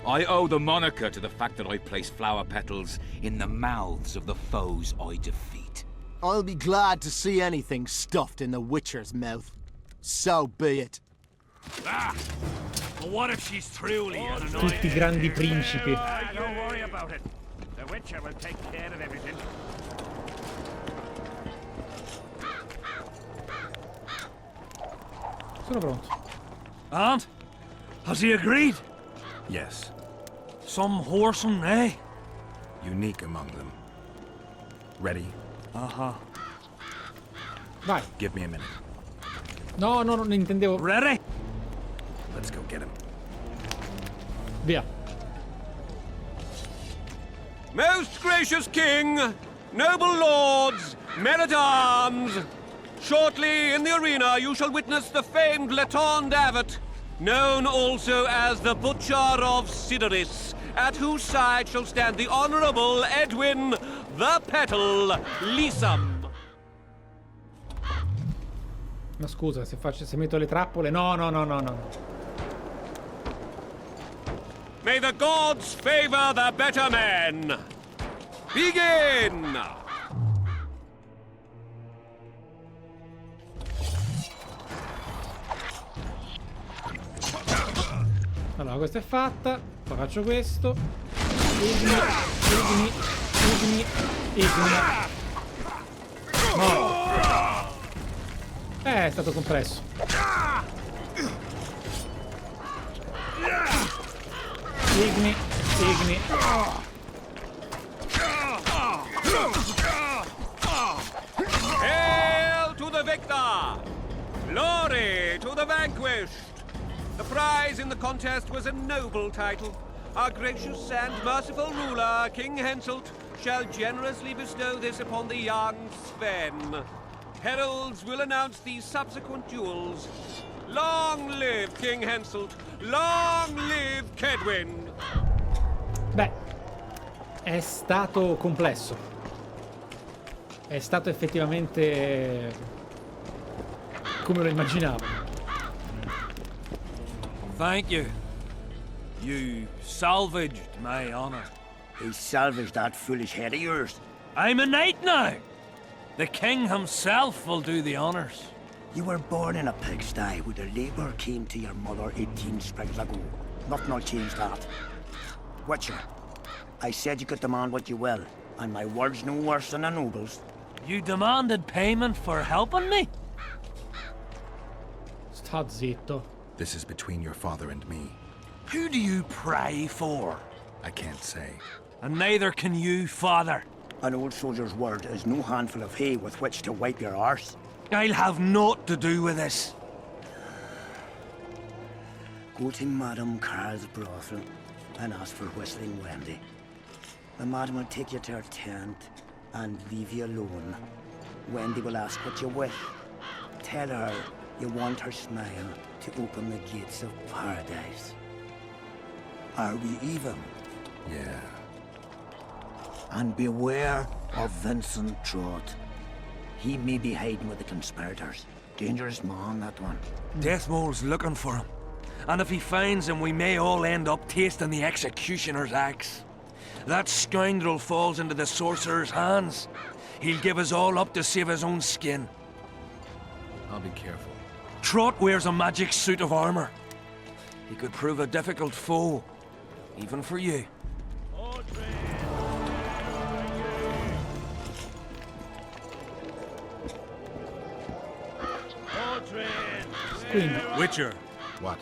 I owe the moniker to the fact that I place flower petals in the mouths of the foes I defeat. I'll be glad to see anything stuffed in the Witcher's mouth. So be it. Ah! But what if she's truly an annoying... Tutti grandi principi. Don't worry about it. The Witcher will take care of everything. Sono pronto. And? Has he agreed? Yes. Some whoreson, eh? Unique among them. Ready? Uh-huh. Vai. Give me a minute. No, non intendevo. Ready? Let's go get him. Via. Most gracious king, noble lords, men-at-arms, shortly in the arena you shall witness the famed Letond Avet, known also as the Butcher of Sutoriimaa, at whose side shall stand the Honourable Edwin the Petal Lysam. Ma scusa, se metto le trappole... No. May the gods favor the better men. Begin! questa è fatta. Poi faccio questo. Igni. No. È stato compresso. Igni. Hail to the victor! Glory to the vanquished! The prize in the contest was a noble title. Our gracious and merciful ruler, King Henselt, shall generously bestow this upon the young Sven. Heralds will announce the subsequent duels. Long live King Henselt! Long live Kedwin! Beh, è stato complesso. È stato effettivamente come lo immaginavo. Thank you. You salvaged my honor. He salvaged that foolish head of yours. I'm a knight now. The king himself will do the honors. You were born in a pigsty where the labour came to your mother 18 springs ago. Nothing will change that. Witcher, I said you could demand what you will, and my word's no worse than a noble's. You demanded payment for helping me? Sta zitto. This is between your father and me. Who do you pray for? I can't say. And neither can you, father. An old soldier's word is no handful of hay with which to wipe your arse. I'll have naught to do with this. Go to Madame Carl's brothel and ask for Whistling Wendy. The madam will take you to her tent and leave you alone. Wendy will ask what you wish. Tell her you want her smile to open the gates of paradise. Are we even? Yeah. And beware of Vincent Trott. He may be hiding with the conspirators. Dangerous man, that one. Deathmole's looking for him. And if he finds him, we may all end up tasting the executioner's axe. That scoundrel falls into the sorcerer's hands. He'll give us all up to save his own skin. I'll be careful. Trott wears a magic suit of armor. He could prove a difficult foe, even for you. Witcher. What?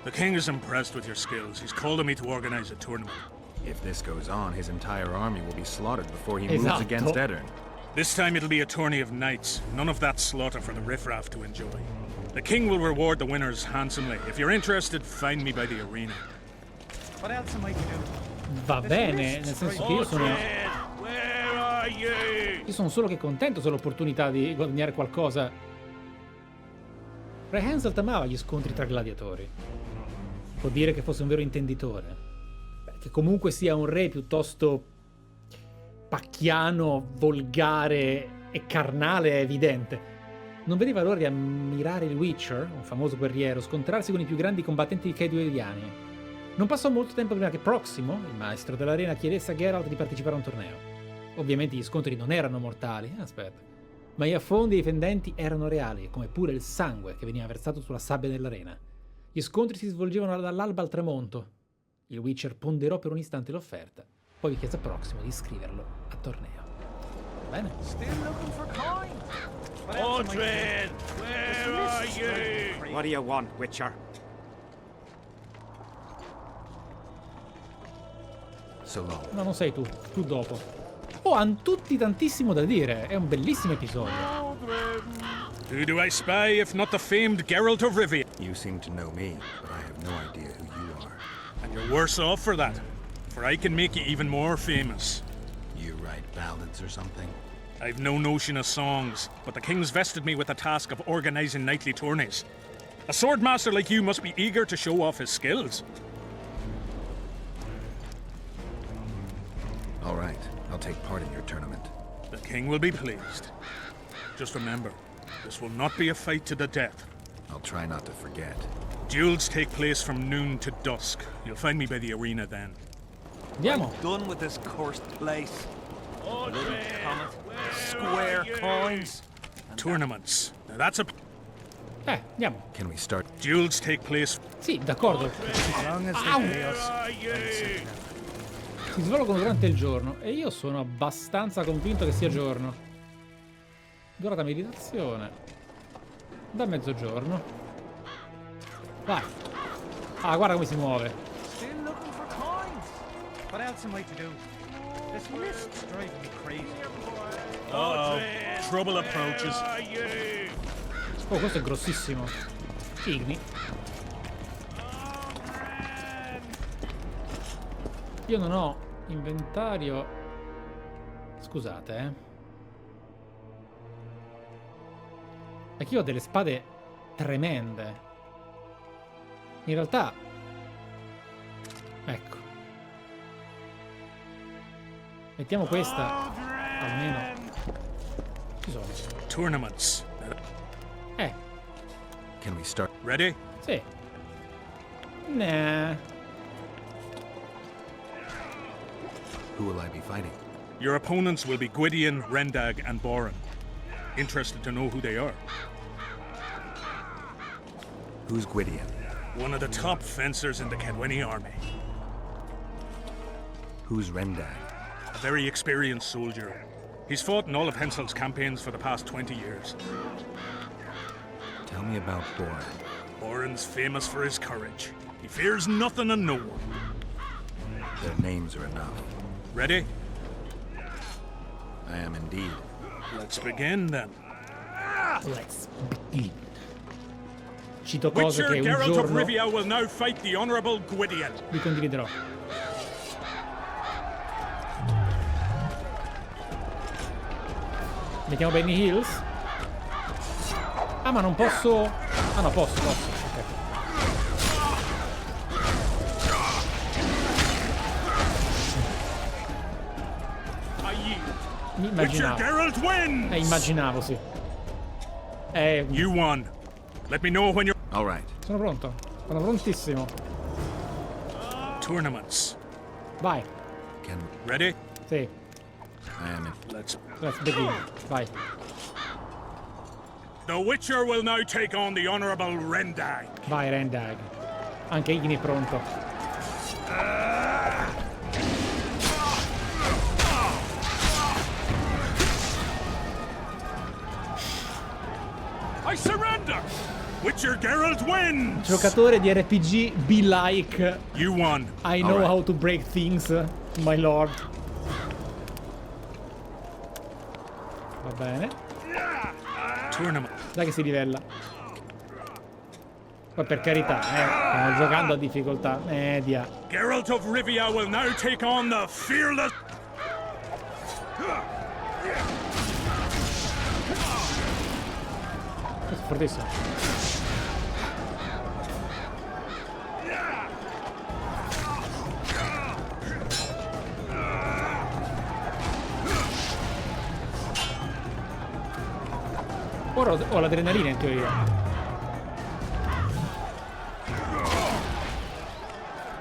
The king is impressed with your skills. He's called on me to organize a tournament. If this goes on, his entire army will be slaughtered before he moves Esatto. against Eddern. This time it'll be a tourney of knights. None of that slaughter for the riffraff to enjoy. The king will reward the winners handsomely. If you're interested, find me by the arena. What else am I to do? Va bene, nel senso che io sono solo che contento se ho l'opportunità di guadagnare qualcosa. Re Henselt amava gli scontri tra gladiatori. Può dire che fosse un vero intenditore. Beh, che comunque sia un re piuttosto pacchiano, volgare e carnale è evidente. Non vedeva l'ora di ammirare il Witcher, un famoso guerriero, scontrarsi con i più grandi combattenti kedweniani. Non passò molto tempo prima che Proximo, il maestro dell'arena, chiedesse a Geralt di partecipare a un torneo. Ovviamente gli scontri non erano mortali, ma gli affondi dei fendenti erano reali, come pure il sangue che veniva versato sulla sabbia dell'arena. Gli scontri si svolgevano dall'alba al tramonto. Il Witcher ponderò per un istante l'offerta, poi chiese a Proximo di iscriverlo a torneo. Bene. Mordred, where are you? What do you want, Witcher? So long. No, non sei tu dopo. Oh, hanno tutti tantissimo da dire, è un bellissimo episodio. Who do I spy if not the famed Geralt of Rivia? You seem to know me, but I have no idea who you are. And you're worse off for that, for I can make you even more famous. You write ballads or something? I've no notion of songs, but the king's vested me with the task of organizing nightly tourneys. A swordmaster like you must be eager to show off his skills. All right, I'll take part in your tournament. The king will be pleased. Just remember, this will not be a fight to the death. I'll try not to forget. Duels take place from noon to dusk. You'll find me by the arena then. Andiamo. I'm done with this cursed place. Bloody comet, square coins. Tournaments. Now that's a... Andiamo. Can we start? Duels take place. Sì, d'accordo. As long as Au! they pay us. Si svolgono durante il giorno e io sono abbastanza convinto che sia giorno. Durata meditazione. Da mezzogiorno. Vai. Ah, guarda come si muove. Still looking for coins. What else am I to do? This list's driving me crazy. Uh-oh. Trouble approaches. Oh, questo è grossissimo. Igni. Io non ho inventario. Scusate, Perché io ho delle spade tremende. In realtà. Ecco. Mettiamo questa. Almeno. Ci sono. Tournaments. Can we start? Ready? Sì. Nah. Who will I be fighting? Your opponents will be Gwydion, Rendag, and Boran. Interested to know who they are? Who's Gwydion? One of the top fencers in the Cadweni army. Who's Rendag? A very experienced soldier. He's fought in all of Hensel's campaigns for the past 20 years. Tell me about Boran. Boran's famous for his courage. He fears nothing and no one. Their names are enough. Ready? I am indeed. Let's begin then. Let's begin. Cito cose Witcher che un Geralt of giorno Rivia will now fight the Honorable Gwydion. vi condividerò. Mettiamo Benny Hills. Ah, ma non posso. Ah, no, posso. Ok. Witcher Geralt wins. Immaginavo, sì. You won. Let me know when you're. All right. Sono pronto. Sono prontissimo. Tournaments. Vai. Ready? Sì. I am in. Let's begin. Vai. The Witcher will now take on the Honorable Rendag. Vai, Rendag. Anche Igni è pronto. I surrender. Witcher Geralt wins. Giocatore di RPG be like. You won. I know how to break things, my lord. Va bene. Tournament. Dai che si livella. Poi per carità, stiamo giocando a difficoltà media. Geralt of Rivia will now take on the fearless. Questo è fortissimo. Ora ho l'adrenalina in teoria.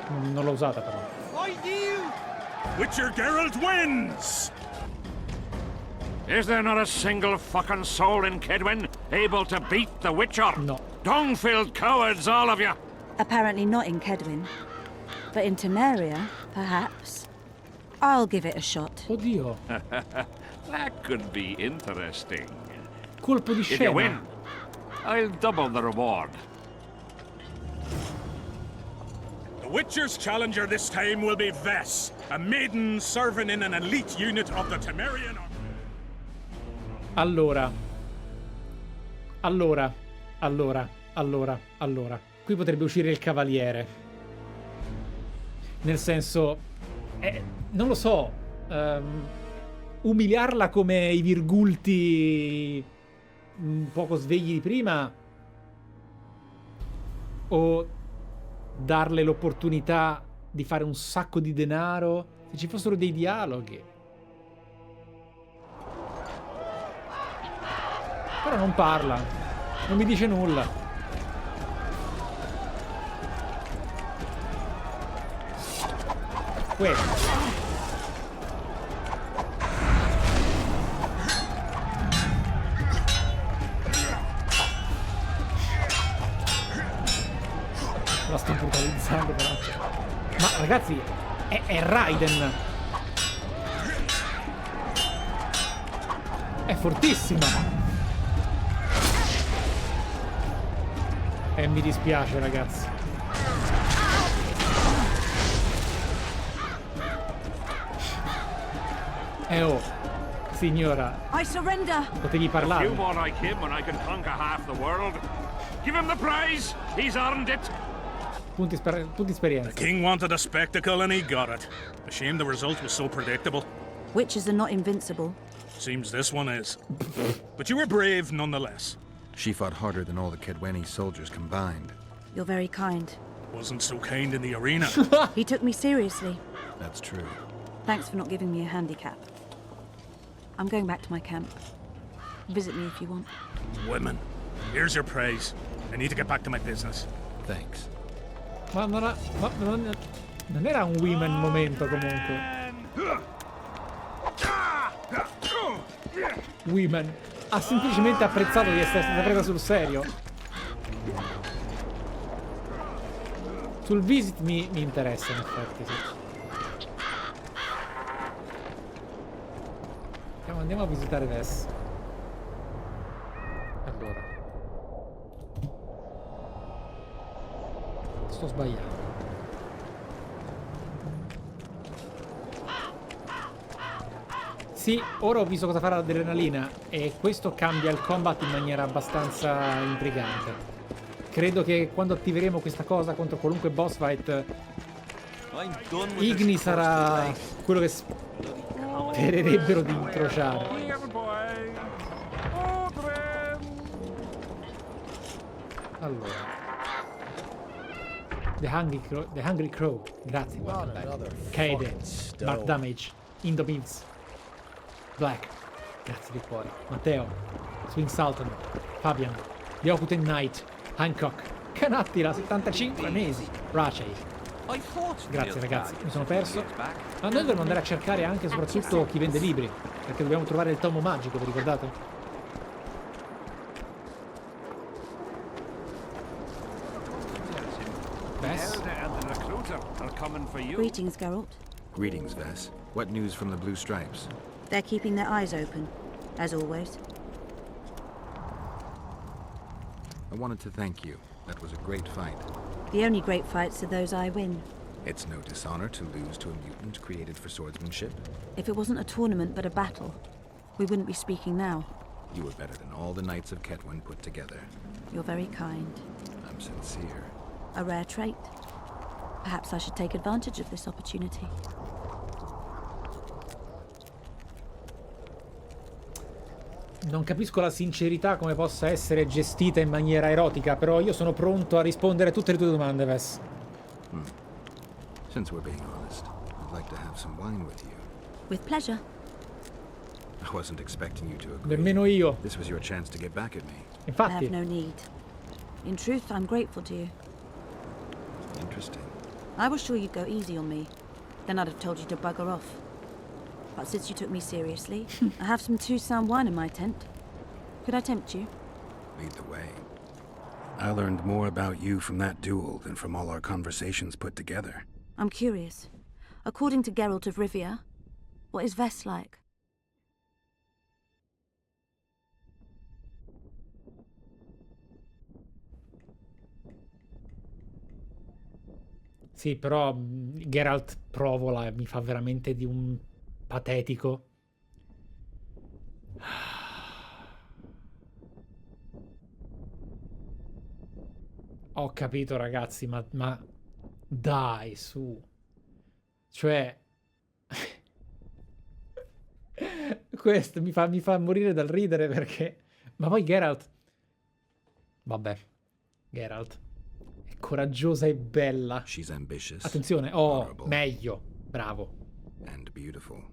Non l'ho usata però. Witcher Geralt wins! Is there not a single fucking soul in Kedwen able to beat the Witcher? No. Dung-filled cowards, all of you! Apparently not in Kedwen. But in Temeria, perhaps. I'll give it a shot. Oddio. That could be interesting. Colpo di If you scena. win, I'll double the reward. The Witcher's challenger this time will be Vess, a maiden serving in an elite unit of the Temerian army. Allora. Qui potrebbe uscire il cavaliere. Nel senso, non lo so, umiliarla come i virgulti un poco svegli di prima o darle l'opportunità di fare un sacco di denaro se ci fossero dei dialoghi. Però non parla, non mi dice nulla. Questo. La sto brutalizzando però. Ma ragazzi, è Raiden. È fortissima. E mi dispiace, ragazzi. Oh, signora. I surrender. Potevi A parlare. few more like him and I can conquer half the world. Give him the prize. He's earned it. Punti esperienza. The king wanted a spectacle and he got it. A shame the result was so predictable. Witches are not invincible. Seems this one is. But you were brave nonetheless. She fought harder than all the Kedweni soldiers combined. You're very kind. Wasn't so kind in the arena. He took me seriously. That's true. Thanks for not giving me a handicap. I'm going back to my camp. Visit me if you want. Women. Here's your praise. I need to get back to my business. Thanks. Ma non era un women momento comunque. Women. Ha semplicemente apprezzato di essere stata presa sul serio. Sul visit mi interessa in effetti, sì. Andiamo a visitare adesso. Allora. Sto sbagliando. Sì, ora ho visto cosa farà l'adrenalina e questo cambia il combat in maniera abbastanza intrigante. Credo che quando attiveremo questa cosa contro qualunque boss fight, Igni sarà quello che spererebbero di incrociare. Allora. The Hungry Crow. Grazie. Kaede. Mark Damage. Indomins. Black. Grazie di cuore. Matteo. Swing Sultan. Fabian. The Okuten Knight. Hancock. Canattila, 75 mesi. Rachel. Grazie ragazzi, mi sono perso. Ma noi dovremmo andare a cercare anche e soprattutto chi vende libri, perché dobbiamo trovare il tomo magico, vi ricordate? Vess? Greetings, Geralt. Greetings, Vess. What news from the Blue Stripes? They're keeping their eyes open, as always. I wanted to thank you. That was a great fight. The only great fights are those I win. It's no dishonor to lose to a mutant created for swordsmanship. If it wasn't a tournament but a battle, we wouldn't be speaking now. You were better than all the knights of Ketwin put together. You're very kind. I'm sincere. A rare trait. Perhaps I should take advantage of this opportunity. Non capisco la sincerità come possa essere gestita in maniera erotica, però io sono pronto a rispondere a tutte le tue domande, Vess. Since we're being honest, I'd like to have some wine with you. With pleasure. I wasn't expecting you to agree. Nemmeno io. This was your chance to get back at me. I Infatti. have no need. In truth, I'm grateful to you. Interesting. I was sure you'd go easy on me. Then I'd have told you to bugger off. But since you took me seriously, I have some Toussaint wine in my tent. Could I tempt you? Lead the way. I learned more about you from that duel than from all our conversations put together. I'm curious. According to Geralt of Rivia, what is Vess like? Sì, però Geralt provola e mi fa veramente di un patetico. Ho capito ragazzi, ma dai, su. Cioè questo mi fa morire dal ridere perché... Ma poi Geralt... Vabbè, Geralt è coraggiosa e bella. She's ambitious. Attenzione, meglio, bravo. And beautiful.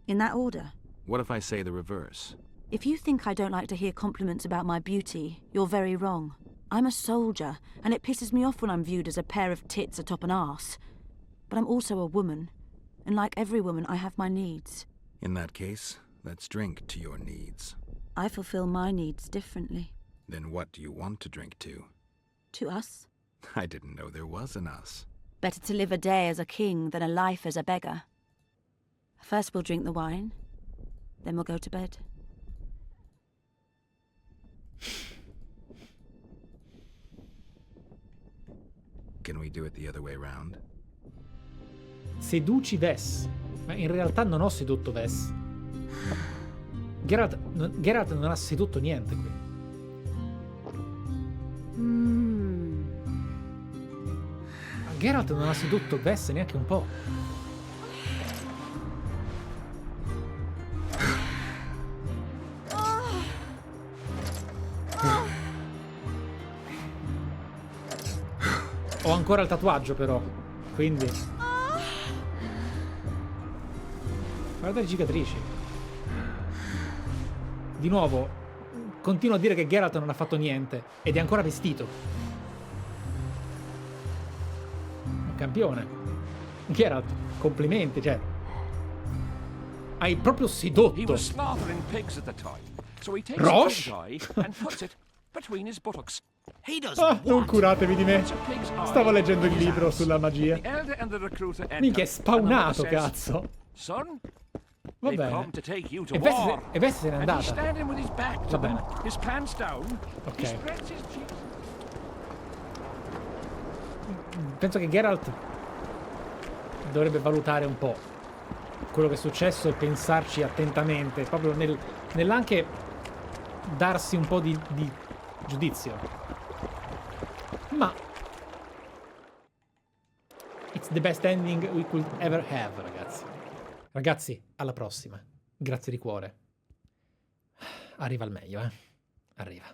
In that order? What if I say the reverse? If you think I don't like to hear compliments about my beauty, you're very wrong. I'm a soldier, and it pisses me off when I'm viewed as a pair of tits atop an arse. But I'm also a woman, and like every woman, I have my needs. In that case, let's drink to your needs. I fulfill my needs differently. Then what do you want to drink to? To us? I didn't know there was an us. Better to live a day as a king than a life as a beggar. First we'll drink the wine, then we'll go to bed. Can we do it the other way round? Seduci Ves. Ma in realtà non ho sedotto Ves. Geralt non ha sedotto niente qui. Geralt non ha sedotto Ves neanche un po'. Ho ancora il tatuaggio però, quindi... Guarda le cicatrici. Di nuovo, continuo a dire che Geralt non ha fatto niente ed è ancora vestito. Un campione. Geralt, complimenti, cioè. Hai proprio sedotto. He was slaughtering pigs at the time, so he takes Roche? a pig's eye and puts it between his buttocks. Non curatevi di me. Stavo leggendo il libro sulla magia. Minchia, è spawnato, cazzo. Son, Va they've bene. come to take you to E Vess war. se n'è And he's andata. standing with his back Va to them, bene. his pants down. Ok. He spreads his cheeks. Penso che Geralt dovrebbe valutare un po' quello che è successo e pensarci attentamente, proprio nell'anche darsi un po' di giudizio. Ma it's the best ending we could ever have, ragazzi. Ragazzi, alla prossima. Grazie di cuore. Arriva il meglio, Arriva.